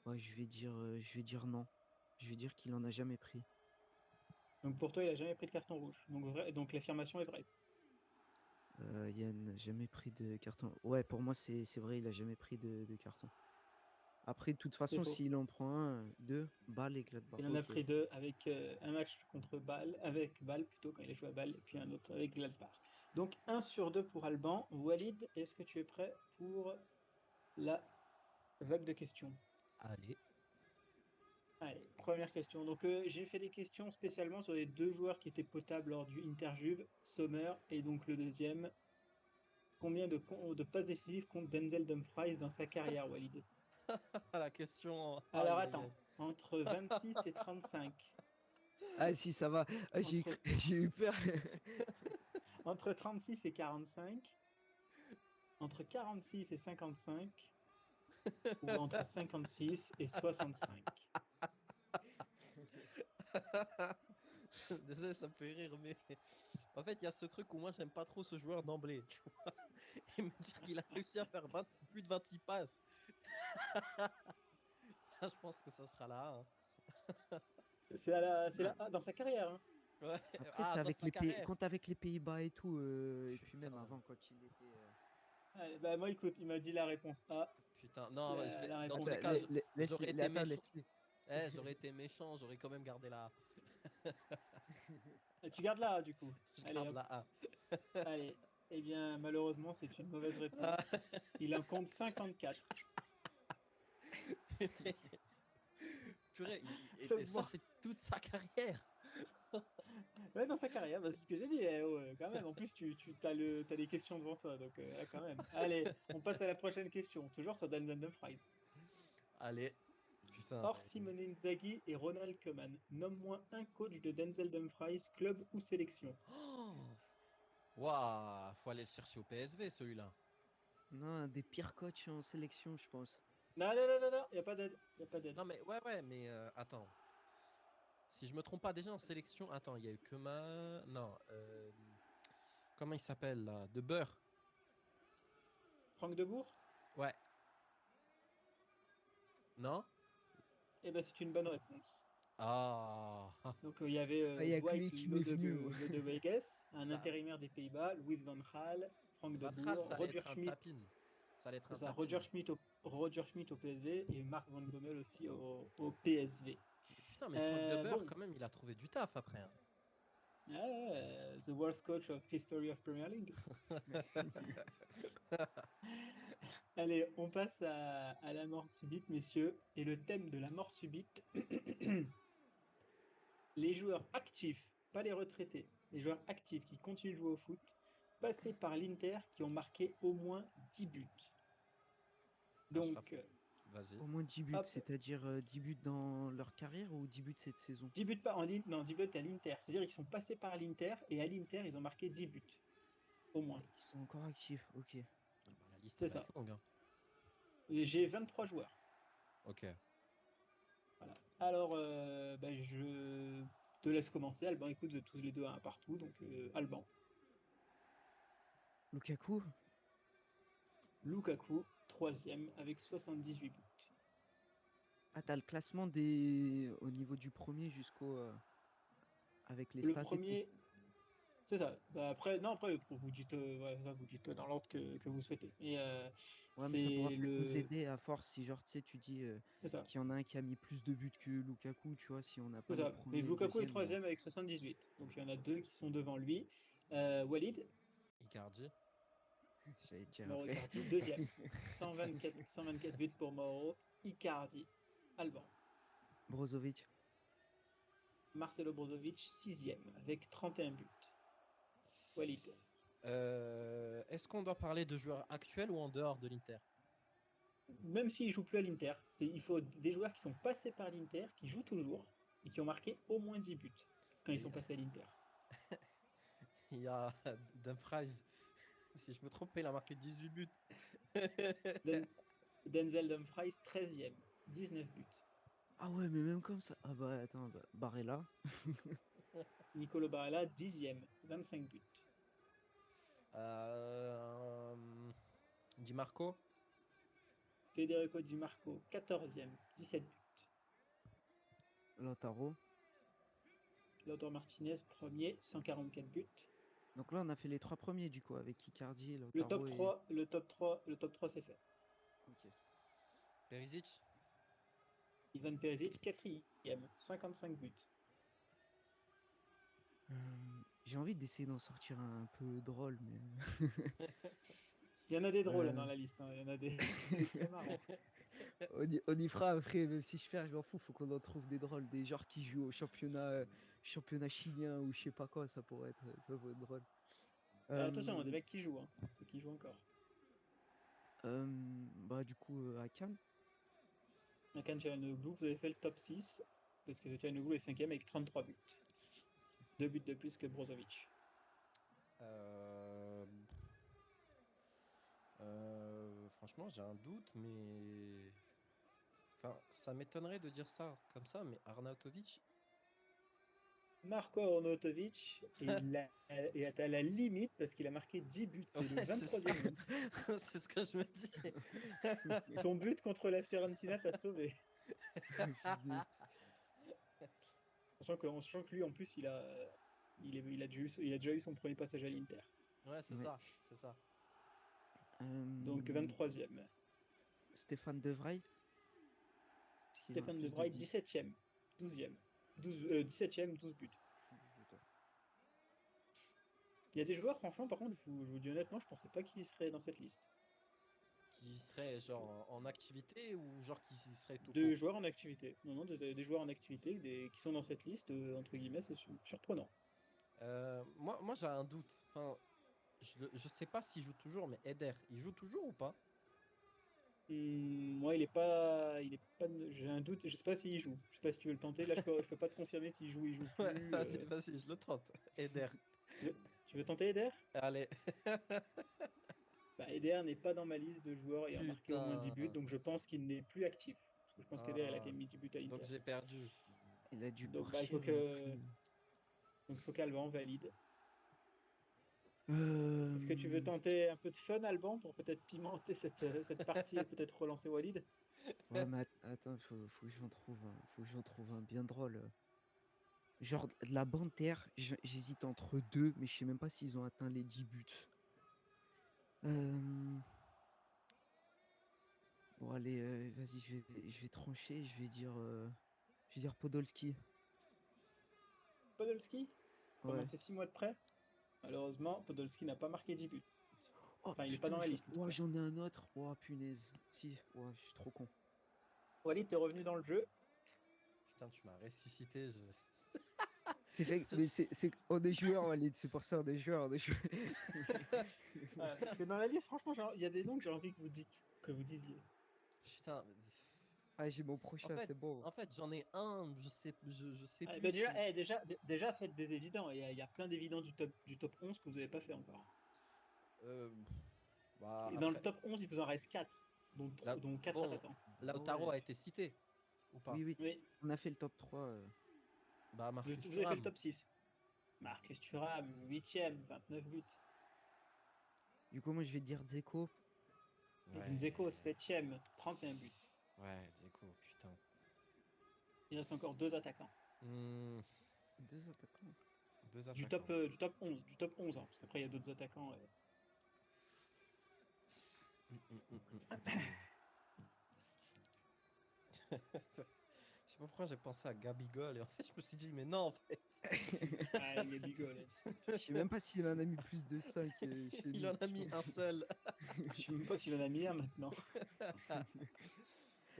ouais, je vais dire non. Je vais dire qu'il en a jamais pris. Donc pour toi, il n'a jamais pris de carton rouge. Donc l'affirmation est vraie. Yann n'a jamais pris de carton. Ouais, pour moi, c'est vrai, il a jamais pris de carton. Après, de toute C'est façon, faux. s'il en prend un, deux, Bâle et Gladbach. Il en a Ok. pris deux avec un match contre Bâle, avec Bâle plutôt quand il a joué à Bâle, et puis un autre avec Gladbach. Donc 1 sur 2 pour Alban. Walid, est-ce que tu es prêt pour la vague de questions? Allez. Allez, première question. Donc j'ai fait des questions spécialement sur les deux joueurs qui étaient potables lors du Interjuve, Sommer et donc le deuxième. Combien de passes décisives compte Denzel Dumfries dans sa carrière, Walid? La question. Alors Aïe, aïe, attends, aïe. entre 26 et 35. Ah si, ça va. Ah, Entre, j'ai eu peur. entre 36 et 45, entre 46 et 55, ou entre 56 et 65. Désolé, ça me fait rire, mais en fait, il y a ce truc où moi, j'aime pas trop ce joueur d'emblée, tu vois. Et me dire qu'il a réussi à faire plus de 26 passes. Je pense que ça sera là, hein. Dans sa carrière, hein. Ouais. Après, Ah, c'est dans avec sa carrière. quand avec les Pays-Bas et tout, et puis même Putain. avant quand il était. Allez, bah, moi, écoute, il m'a dit la réponse A. Putain. Non, La dans tous réponse les Attends, cas, j'aurais été attends, méchant. laisse-le. J'aurais été méchant, j'aurais quand même gardé la A. Tu gardes là, du coup. Je Allez, garde hop. la A. Allez. Eh bien, malheureusement, c'est une mauvaise réponse. Ah, Il en compte 54. Purée, et ça, Seulement. c'est toute sa carrière. Ouais, dans sa carrière, bah, c'est ce que j'ai dit, ouais, quand même. En plus, t'as les questions devant toi, donc là, quand même. Allez, on passe à la prochaine question, toujours sur Denzel Dumfries. Allez, putain. Hors Simone Inzaghi et Ronald Koeman, nomme-moi un coach de Denzel Dumfries, club ou sélection. Oh, waouh, faut aller le chercher au PSV, celui-là. Non, un des pires coachs en sélection, je pense. Non, non, non, non, non, il n'y a pas d'aide. Y a pas d'aide. Non, mais ouais, mais attends. Si je me trompe pas, déjà en sélection, attends, il y a eu Kema. Non, comment il s'appelle là? De Beurre. Franck Debourg? Ouais. Non? Eh ben, c'est une bonne réponse. Ah. Donc, il y avait Ah, il y a que Dwight lui qui m'est venu, moi. Lodeweges, un Bah, intérimaire des Pays-Bas, Louis van Gaal, Franck Van Gaal, Debourg, ça allait être un tapin. Ça allait être c'est un ça, tapin. Roger Schmidt au PSV et Marc Van Bommel aussi au PSV. Putain, mais Franck De Beurre, Bon, quand même, il a trouvé du taf après, hein. the worst coach of history of Premier League. Allez, on passe à la mort subite, messieurs. Et le thème de la mort subite, les joueurs actifs, pas les retraités, les joueurs actifs qui continuent de jouer au foot, passés par l'Inter, qui ont marqué au moins 10 buts. Ashraf, Donc, vas-y. Au moins 10 buts, hop, c'est-à-dire 10 buts dans leur carrière ou 10 buts cette saison? 10 buts pas en ligne, non, 10 buts à l'Inter. C'est-à-dire qu'ils sont passés par l'Inter et à l'Inter, ils ont marqué 10 buts, au moins. Et qui sont encore actifs, ok. Ah bah, la liste, elle C'est va ça. être longue, hein. Et j'ai 23 joueurs. Ok. Voilà. Alors, je te laisse commencer. Alban, écoute, vous êtes tous les deux à un partout. Donc, Alban. Lukaku? Lukaku, troisième, avec 78 buts. Ah, t'as le classement au niveau du premier jusqu'au avec les Le stats et tout. premier, c'est ça. Bah, après, non, après, vous dites, ouais, ça, vous dites dans l'ordre que vous souhaitez. Mais Ouais, mais ça pourra c'est peut-être nous le. aider à force si genre tu sais, tu dis C'est ça. qu'il y en a un qui a mis plus de buts que Lukaku, tu vois, si on n'a C'est pas le ça. Mais premier et le Lukaku est deuxième. troisième avec 78. Donc, il y en a deux qui sont devant lui. Walid, Icardi. J'allais te dire Mauro après. Icardi, deuxième. 124 buts pour Mauro. Icardi, Alban. Brozovic. Marcelo Brozovic, sixième, avec 31 buts. Walid. Est-ce qu'on doit parler de joueurs actuels ou en dehors de l'Inter? Même s'il ne joue plus à l'Inter, il faut des joueurs qui sont passés par l'Inter, qui jouent toujours, et qui ont marqué au moins 10 buts quand ils Mais sont passés à l'Inter. il y a Dumfries. Si je me trompe pas, il a marqué 18 buts. Den- Denzel Dumfries, 13e, 19 buts. Ah ouais, mais même comme ça. Ah bah attends, bah, Barella. Nicolo Barella, 10e, 25 buts. Di Marco. Federico Di Marco, 14e, 17 buts. Lautaro. Lautaro Martinez, premier, 144 buts. Donc là, on a fait les trois premiers du coup, avec Icardi, Le top Lautaro et. 3, le top 3, le top 3 c'est fait. Ok. Perisic. Ivan Perisic, 4e, 55 buts. J'ai envie d'essayer d'en sortir un peu drôle, mais. Il y en a des drôles là, Euh, dans la liste, hein. Il y en a des très marrants. on y fera après, même si je perds, je m'en fous, faut qu'on en trouve des drôles, des genres qui jouent au championnat chilien ou je sais pas quoi, ça pourrait être drôle. Attention, des Euh, mecs qui jouent, hein, qui jouent encore. Bah du coup, Akan. Hakan Çalhanoğlu, vous avez fait le top 6, parce que Çalhanoğlu est 5e avec 33 buts. 2 buts de plus que Brozovic. Euh, franchement, j'ai un doute, mais enfin, ça m'étonnerait de dire ça comme ça, mais Arnautovic. Marco Arnautovic est à la limite parce qu'il a marqué 10 buts. C'est le Ouais, c'est ça. 23e but. C'est ce que je me dis. Son but contre la Fiorentina t'a sauvé. Punaise. Sachant que lui, en plus, il a déjà eu son premier passage à l'Inter. Ouais, c'est Ouais. ça, c'est ça. Donc Euh, 23e. Stéphane De Vrij, parce qu'il en a Stéphane De plus de Vrij, 10. 17e. 12e. 17e, 12 buts. 12 buts, ouais. Il y a des joueurs, franchement, par contre, je vous dis honnêtement, je pensais pas qu'ils seraient dans cette liste. Qui serait genre en activité ou genre qui serait tout Deux court? joueurs en activité. Non, non, des joueurs en activité qui sont dans cette liste, entre guillemets, c'est surprenant. Moi j'ai un doute. Enfin, je sais pas s'il joue toujours, mais Eder, il joue toujours ou pas? Moi, il est pas, j'ai un doute, je sais pas s'il joue. Je sais pas si tu veux le tenter. Là, je peux pas te confirmer s'il joue, il joue Ouais, plus. vas-y, je le tente. Eder. Tu veux tenter Eder? Allez. Bah, Eder n'est pas dans ma liste de joueurs ayant marqué au moins 10 buts, Putain. donc je pense qu'il n'est plus actif. Parce que je pense qu'Eder, il a quand Ah, même mis 10 buts à donc l'Inter. j'ai perdu. Il a dû Donc, bah, il faut partir le que, prix. donc, il faut qu'Alban valide. Euh, Est-ce que tu veux tenter un peu de fun, Alban, pour peut-être pimenter cette partie et peut-être relancer Walid? Ouais, mais attends, faut que j'en trouve faut que j'en trouve un bien drôle. Genre de la banter, j'hésite entre deux, mais je sais même pas s'ils ont atteint les 10 buts. Euh, Bon, allez, vas-y, je vais trancher, je vais dire Podolski. Podolski? Ouais. Commencé 6 mois de près. Malheureusement, Podolski n'a pas marqué 10 buts. Oh Enfin, il n'est pas putain, dans la liste, en tout cas. j'en ai un autre. Oh punaise. Si, ouais, je suis trop con. Walid, t'es revenu dans le jeu. Putain, tu m'as ressuscité. C'est fait, mais on est joueurs, Walid, c'est pour ça, on est joueurs, on est joueurs. Parce que dans la liste, franchement, il y a des noms que j'ai envie que vous disiez. Putain. Ah, j'ai mon En prochain, fait, c'est bon. en fait, j'en ai un, je sais Ah, plus bah déjà, si. déjà, faites des évidents. Il y a plein d'évidents du top 11 que vous n'avez pas fait encore. Euh, Bah Et dans le après, top 11, il vous en reste 4, là, dont 4 bon, attaquants. Ah Lautaro ouais. a été cité ou pas? Oui, oui, Oui, on a fait le top 3. Bah Marcus vous avez fait le Thuram. top 6. Marcus Thuram, 8ème, 29 buts. Du coup, moi, je vais dire Dzeko. Edin Ouais, Dzeko, 7ème, 31 buts. ouais, Dzeko, putain. Il reste encore 2 attaquants. Hmm, Deux attaquants. deux attaquants. Du top 11 hein, parce qu'après, il y a d'autres attaquants. Hmm, hmm, hmm, hmm, hmm, hmm. Je sais pas pourquoi j'ai pensé à Gabigol et en fait je me suis dit mais non en fait. Ah, Gabigol. Je sais même pas s'il en a mis plus de 5 chez Il nous. en a mis un seul. Je sais même pas s'il en a mis un maintenant.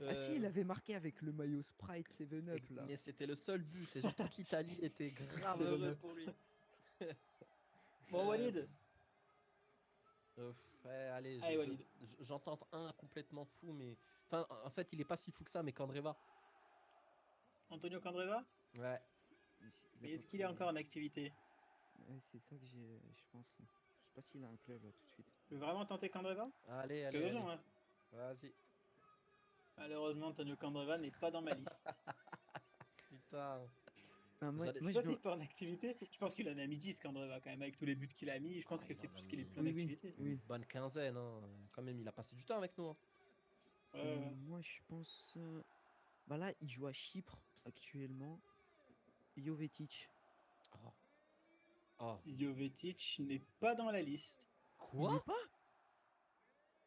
Ah si, il Euh, avait marqué avec le maillot Sprite 7-Up là. mais c'était le seul but et genre toute l'Italie était grave C'est heureuse le pour lui. Bon, Euh, Walid. Ouais, allez, Allez, Walid. j'en tente un complètement fou, mais enfin, en fait, il est pas si fou que ça, mais Candreva. Antonio Candreva. Ouais, Il a Mais pas est-ce qu'il est pris. encore en activité? Ouais, c'est ça que je pense là. Je sais pas s'il a un club là tout de suite. Tu veux vraiment tenter Candreva? allez, Tu as allez, allez, raison, hein. vas-y. Malheureusement, Antonio Candreva n'est pas dans ma liste. Putain, Ah, j'allais. Je moi sais je pas vais. s'il est pas en activité. Je pense qu'il en a mis 10, Candreva, quand même, avec tous les buts qu'il a mis. Je pense Ah, que il c'est en a plus qu'il est mis plus en Oui, oui, activité. une oui. bonne quinzaine, hein. Quand même, il a passé du temps avec nous, hein. Ouais. Moi je pense. Bah là, il joue à Chypre actuellement. Jovetic. Oh, oh. Jovetic n'est pas dans la liste. Il Quoi? est pas?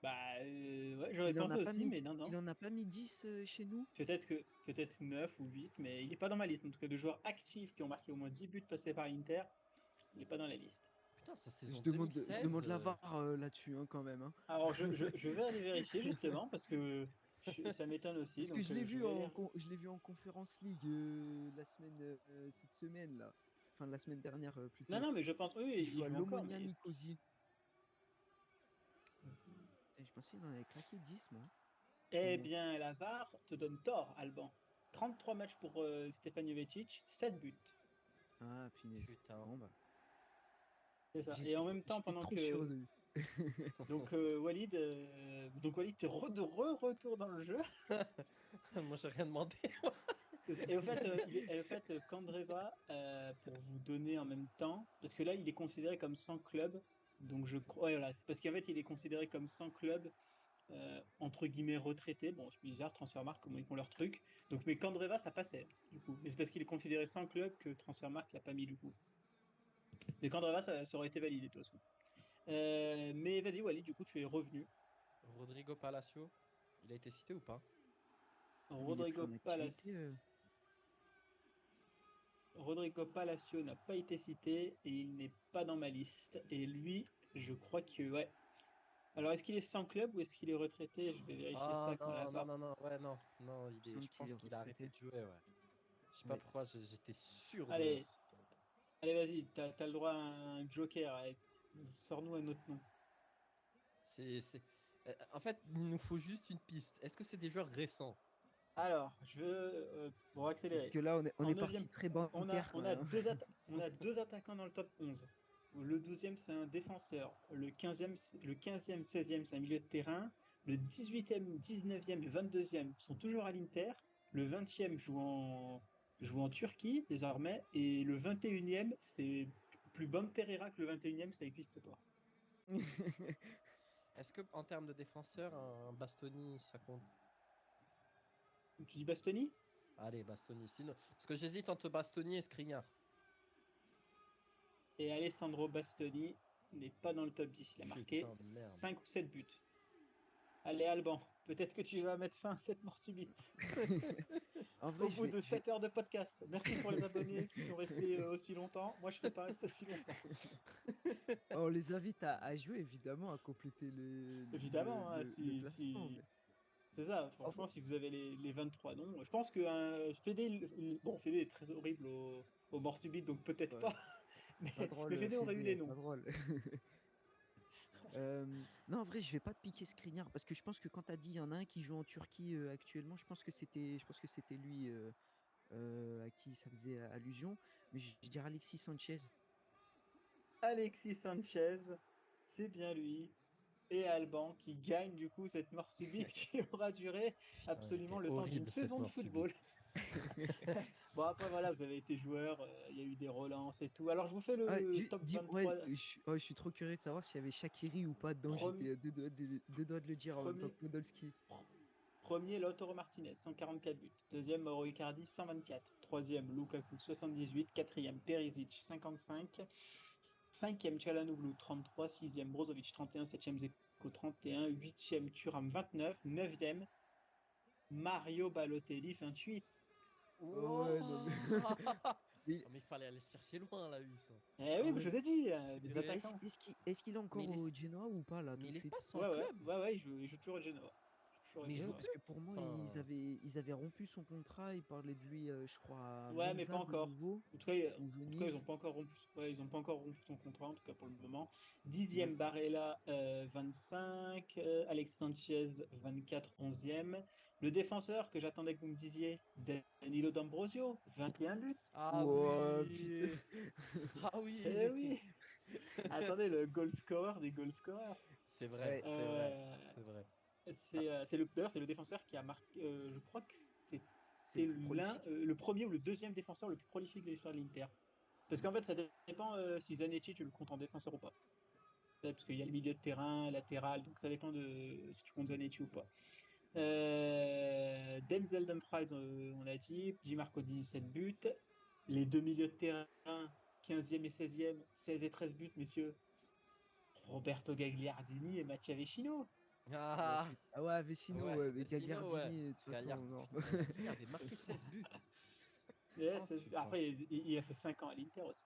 Bah, ouais, j'aurais pensé aussi, mais non, Il non. en a pas mis 10 chez nous? Peut-être 9 ou 8, mais il n'est pas dans ma liste. En tout cas, de joueurs actifs qui ont marqué au moins 10 buts passés par l'Inter, il n'est pas dans la liste. Putain, sa saison Je 2016. demande la VAR là-dessus hein, quand même, hein. Alors, je vais aller vérifier justement parce que ça m'étonne aussi. Parce que Donc, je vais aller. je l'ai vu en Conference League cette semaine là. Enfin, la semaine dernière Non, plutôt. non, mais je pense, Il oui, joue il à joue encore. l'Omonia Mais Nicosie. Putain, je pensais qu'il en avait claqué 10 moi. Enfin eh bon. bien, la VAR te donne tort, Alban. 33 matchs pour Stefan Jovetic, 7 buts. Ah, punaise. Putain. Bon bah. C'est ça. Et en même temps, J'étais pendant trop sûr que. de lui. Walid, tu es de retour dans le jeu. Moi, j'ai rien demandé. Et au fait, Candreva, pour vous donner en même temps, parce que là, il est considéré comme sans club. Donc, je crois, ouais, voilà, c'est parce qu'en fait, il est considéré comme sans club, entre guillemets, retraité. Bon, c'est bizarre, Transfermarkt, comment ils font leur truc. Donc, mais Candreva, ça passait, du coup. Mais c'est parce qu'il est considéré sans club que Transfermarkt l'a pas mis, du coup. Mais Candreva, ça aurait été validé, de toute façon. Mais vas-y, Walid, du coup, tu es revenu. Rodrigo Palacio, il a été cité ou pas? Mais il est plus Rodrigo en Palace. activité. Rodrigo Palacio n'a pas été cité et il n'est pas dans ma liste. Et lui, je crois que ouais. Alors est-ce qu'il est sans club ou est-ce qu'il est retraité? Je vais vérifier Ah ça quand la non, non, non, non, ouais, non, non, Il me semble je qu'il est pense qu'il a arrêté retraité. de jouer, ouais. Je sais pas Ouais. pourquoi, j'étais sûr de. Allez, allez, vas-y, t'as le droit à un joker. Allez, sors-nous un autre nom. En fait, il nous faut juste une piste. Est-ce que c'est des joueurs récents? Alors, pour Parce accélérer. que là, on En est parti 9e, très bancaire quand même. on a deux attaquants dans le top 11. Le 12e, c'est un défenseur. Le 15e, 16e, c'est un milieu de terrain. Le 18e, 19e et 22e sont toujours à l'Inter. Le 20e joue en Turquie désormais. Et le 21e, c'est plus Bom Pereira que le 21e, ça n'existe pas. Est-ce que en termes de défenseur, un Bastoni, ça compte? Tu dis Bastoni? Allez, Bastoni. Sinon, parce que j'hésite entre Bastoni et Skriniar. Et Alessandro Bastoni n'est pas dans le top 10. Il a marqué Putain de merde. 5 ou 7 buts. Allez, Alban, peut-être que tu vas mettre fin à cette mort subite. En Au vrai, bout de 7 heures de podcast. Merci pour les abonnés qui sont restés aussi longtemps. Moi, je ne serais pas resté aussi longtemps. on les invite à jouer, évidemment, à compléter Évidemment, hein, le classement. Mais... c'est ça. En vrai, Franchement, si vous avez les 23 noms, je pense que Fédé est très horrible aux morts subites, donc peut-être ouais, pas. Mais, pas drôle, mais Fédé aurait eu les Fédé, pas noms. drôle. Non, en vrai, je vais pas te piquer Skriniar parce que je pense que quand tu as dit il y en a un qui joue en Turquie actuellement, je pense que c'était lui à qui ça faisait allusion. Mais je dirais Alexis Sanchez. Alexis Sanchez, c'est bien lui. Et Alban qui gagne du coup cette mort subite qui aura duré Putain, elle absolument était le temps d'une horrible cette saison de mort subite. football. Bon, après, voilà, vous avez été joueur, il y a eu des relances et tout. Alors, je vous fais Ah, le top ouais, 23. je suis trop curieux de savoir s'il y avait Shaqiri ou pas dedans. Prem- J'étais à deux doigts de le dire en même temps Premier, que Podolski. premier Lautaro Martinez, 144 buts. Deuxième, Mauro Icardi, 124. Troisième, Lukaku, 78. Quatrième, Perisic, 55. Cinquième, Çalhanoğlu, 33. Sixième, Brozovic, 31. Septième, Zeko, 31. Huitième, Thuram, 29. Neuvième, Mario Balotelli, 28. Oh ouais, non mais. Mais Ah, mais il fallait aller chercher loin, là, ça. Eh en oui, je vrai, vous ai dit, des Purée. attaquants. est-ce qu'il est Mais encore il au est, Genoa ou pas là mais tout il de est suite? pas sans club. Il joue toujours à Genoa. Toujours à Mais il Ouais, joue Genoa. parce plus. que pour moi, Enfin, ils avaient rompu son contrat. Ils parlaient de lui, je crois, à Ouais, mais pas Monza de encore. nouveau, En tout cas, ou ils n'ont Venise. pas encore rompu. Ouais, ils ont pas encore rompu son contrat, en tout cas pour le moment. Ouais. 10e Barella, 25. Alex Sanchez, 24, 11e. Le défenseur que j'attendais que vous me disiez, Danilo D'Ambrosio, 21 buts. ah Wow, putain. oui. Ah Eh oui. oui! Attendez, le goal scorer des goal scorers. C'est vrai, Ouais, c'est vrai, Euh, c'est vrai. Ah, D'ailleurs, c'est le défenseur qui a marqué. Je crois que c'est le c'était plus prolifique. le premier ou le deuxième défenseur le plus prolifique de l'histoire de l'Inter. Parce qu'en fait, ça dépend si Zanetti, tu le comptes en défenseur ou pas. Parce qu'il y a le milieu de terrain, latéral, donc ça dépend de si tu comptes Zanetti ou pas. Denzel Dumfries, on a dit. Di Marco, 17 buts. Les deux milieux de terrain, 15e et 16e, 16 et 13 buts, messieurs. Roberto Gagliardini et Mattia Vecino. Oh, ah, putain. Ah ouais, Vecino, ouais, ouais, mais Vecino, ouais. Gagliardini, de toute façon, non. Putain, Gagliardini avait marqué 16 buts. Yeah, Oh putain. après, il a fait 5 ans à l'Inter aussi.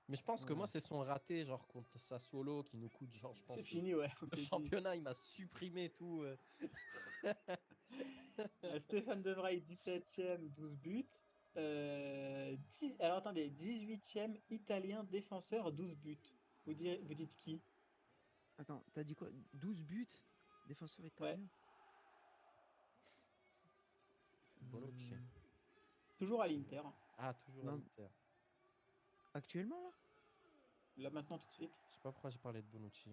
Mais je pense que moi, Ouais. c'est son raté, genre contre Sassuolo, qui nous coûte, genre, je C'est pense, fini, ouais, le c'est fini. championnat, il m'a supprimé tout. Stéphane Devray, 17e, 12 buts. Alors attendez, 18e italien défenseur, 12 buts. Vous dites qui? Attends, t'as dit quoi? 12 buts? Défenseur Ouais, italien? Bonucci. Hmm, toujours à l'Inter. Ah, toujours à non, l'Inter. actuellement, là? Là maintenant, tout de suite. Je sais pas pourquoi j'ai parlé de Bonucci.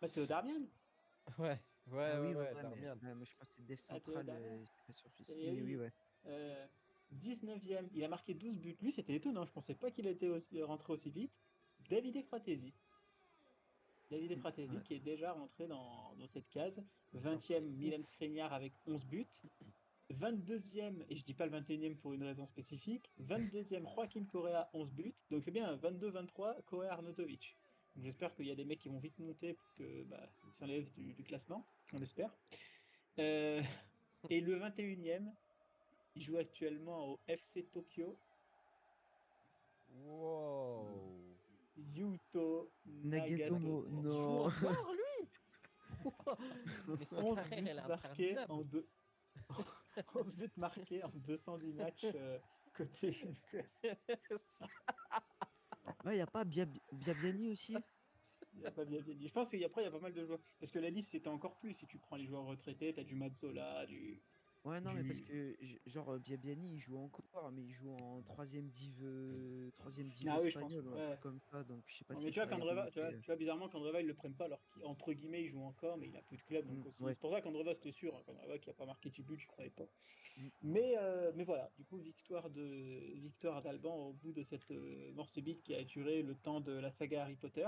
Matteo Darmian. Ouais, Ah oui, ouais, ouais, ouais, mais Darmian. ouais, moi je pense que c'est Def Matteo Central, Darmian. j'étais pas sûr. Et Mais oui, oui. ouais. 19e, il a marqué 12 buts. Lui, c'était étonnant. Je pensais pas qu'il était rentré aussi vite. Davide Fratesi. Davide Fratesi Ouais. qui est déjà rentré dans cette case. Putain, c'est 20e, Milan ouf. Skriniar avec 11 buts. 22e, et je dis pas le 21e pour une raison spécifique, 22e, Joaquin Correa, 11 buts. Donc c'est bien 22-23, Correa Arnautovic. Donc j'espère qu'il y a des mecs qui vont vite monter pour que ils s'enlèvent du classement, on espère. Euh, et le 21e, Il joue actuellement au FC Tokyo. Wow. Yuto Nagatomo, Nagatomo. Il joue non. encore, lui? Mais sa 11 carrière, buts elle est marqués en interminable. deux... 11 buts marqués en 210 matchs côté Inter. Ouais, y a pas Biabiani aussi? Il n'y a pas bien dit. Je pense qu'après, il y a pas mal de joueurs. Parce que la liste, c'était encore plus. Si tu prends les joueurs retraités, tu as du Mazzola, Ouais, non, mais parce du... que, genre, Biabiani, il joue encore, mais il joue en troisième div Ah oui, je pense. espagnol ou un Ouais. truc comme ça, donc je sais pas Non, mais si tu vois, ça a Candreva, tu vois, évolué. tu vois, bizarrement, Candreva, ils le prennent pas, alors qu'entre guillemets, il joue encore, mais il a plus de club. Donc aussi, Ouais. c'est pour ça que Candreva, c'était sûr. Hein, Candreva qui a pas marqué 10 buts, je croyais pas. Mm. Mais voilà, du coup, victoire d'Alban au bout de cette morse bite qui a duré le temps de la saga Harry Potter.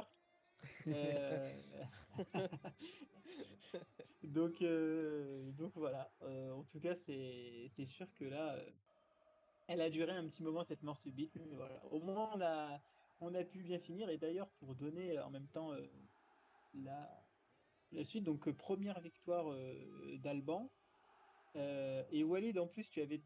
Euh, donc voilà. En tout cas, c'est sûr que là, elle a duré un petit moment cette mort subite, mais voilà. Au moins, on a pu bien finir. Et d'ailleurs, pour donner en même temps la, la suite, donc première victoire d'Alban. Et Walid, en plus, tu avais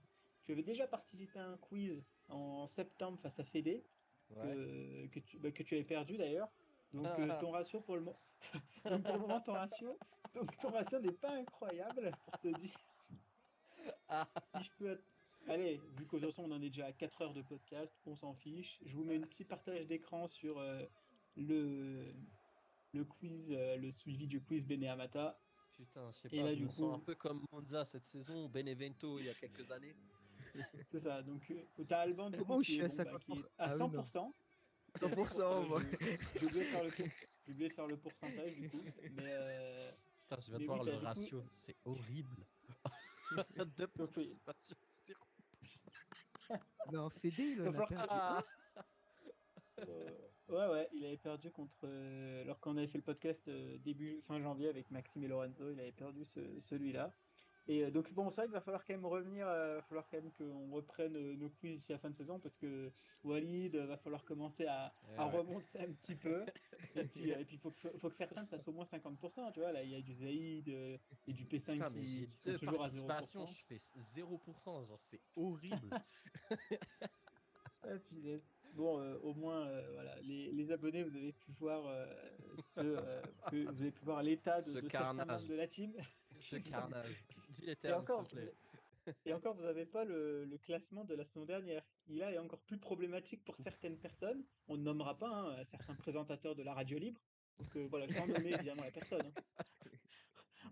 déjà participé à un quiz en septembre face à Fédé, Ouais. que tu avais perdu d'ailleurs. Donc ton ratio pour le donc pour le moment ton ratio n'est pas incroyable pour te dire si je peux allez, vu qu'au toute façon on en est déjà à 4 heures de podcast, on s'en fiche. Je vous mets une petite partage d'écran sur le le quiz, le suivi du quiz Beneamata. Putain, je sais Et pas, là je du me sens un coup, peu comme Monza cette saison ou Benevento il y a quelques années. c'est ça. Donc tu as Alban du coup Comment je qui est suis à bon bah, qui 50%? est à Ah oui, non. 100%. Qui est à 100%. 100%, moi. J'ai oublié de faire j'ai oublié de faire le pourcentage du coup. Putain, je viens de Mais oui, voir tu le as du coup. ratio, c'est horrible. De Donc, oui, participation, 0. Non, Fédé, il il va en a falloir perdu un. Ah, ouais, il avait perdu contre. Alors qu'on avait fait le podcast fin janvier avec Maxime et Lorenzo, il avait perdu celui-là. Et donc, bon, c'est vrai qu'il va falloir quand même revenir, il va falloir quand même qu'on reprenne nos quiz d'ici la fin de saison parce que Walid va falloir commencer à ouais. remonter un petit peu. Et puis faut que certains fassent au moins 50%. Tu vois, là, il y a du Zaïd et du P5 Putain, mais j'ai qui sont 2 toujours à participations, 0%. je fais 0%, genre c'est horrible. Ah, punaise. Bon, au moins, voilà, les abonnés, vous avez pu voir vous avez pu voir l'état Ce de certains membres carnage, de la team. ce carnage. Dis les Et termes, s'il te encore, plaît. vous n'avez pas le classement de la saison dernière, qui là est encore plus problématique pour certaines personnes. On ne nommera pas certains présentateurs de la radio libre. Donc voilà, sans nommer évidemment la personne. Hein.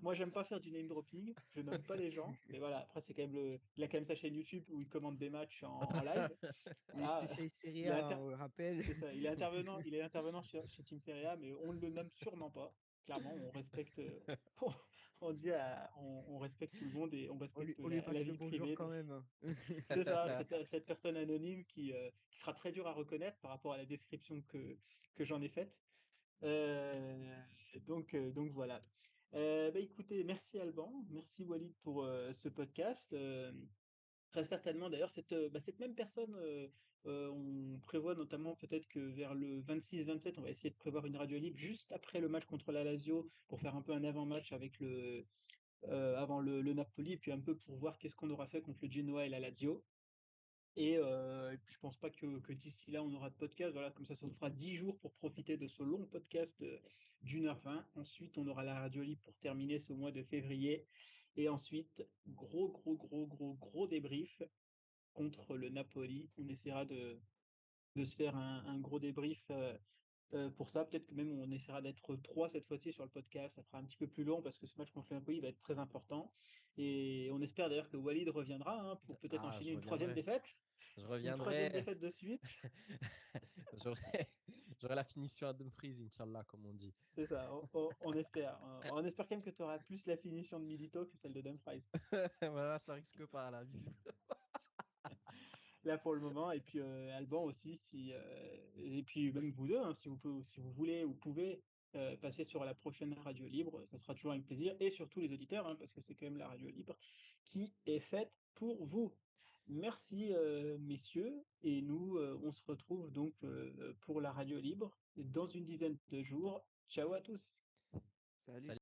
Moi, j'aime pas faire du name dropping, je nomme pas les gens, mais voilà, après, c'est quand même il a quand même sa chaîne YouTube où il commente des matchs en live. Il est Voilà, spécialiste Serie il est, A, inter- on le rappelle. c'est ça, il est intervenant chez Team Serie A, mais on ne le nomme sûrement pas. Clairement, on respecte, on respecte tout le monde et on respecte On lui la passe le vie bonjour privée. quand même. Hein. C'est ça, cette personne anonyme qui sera très dure à reconnaître par rapport à la description que j'en ai faite. Euh, donc voilà. Bah, écoutez, merci Alban, merci Walid pour ce podcast. Très certainement, d'ailleurs, cette même personne, on prévoit notamment peut-être que vers le 26-27, on va essayer de prévoir une radio libre juste après le match contre la Lazio pour faire un peu un avant-match avant le Napoli et puis un peu pour voir qu'est-ce qu'on aura fait contre le Genoa et la Lazio. Et puis je pense pas que d'ici là on aura de podcast. Voilà, comme ça nous fera 10 jours pour profiter de ce long podcast d'1h20. Ensuite, on aura la radio libre pour terminer ce mois de février. Et ensuite, gros débrief contre le Napoli. On essaiera de se faire un gros débrief pour ça. Peut-être que même on essaiera d'être 3 cette fois-ci sur le podcast. Ça fera un petit peu plus long parce que ce match contre le Napoli va être très important. Et on espère d'ailleurs que Walid reviendra pour peut-être Ah, enchaîner je une troisième reviendrai. défaite. Je Une troisième reviendrai. défaite de suite. J'aurai la finition à Dumfries, Inch'Allah, comme on dit. C'est ça, on espère. On espère quand même que tu auras plus la finition de Milito que celle de Dumfries. Voilà, ça risque pas, là, visible. Là pour le moment. Et puis Alban aussi, et puis même vous deux, hein, si vous voulez ou pouvez passer sur la prochaine radio libre, ça sera toujours un plaisir. Et surtout les auditeurs, hein, parce que c'est quand même la radio libre qui est faite pour vous. Merci messieurs, et nous on se retrouve donc pour la radio libre dans une dizaine de jours. Ciao à tous. Salut. Salut.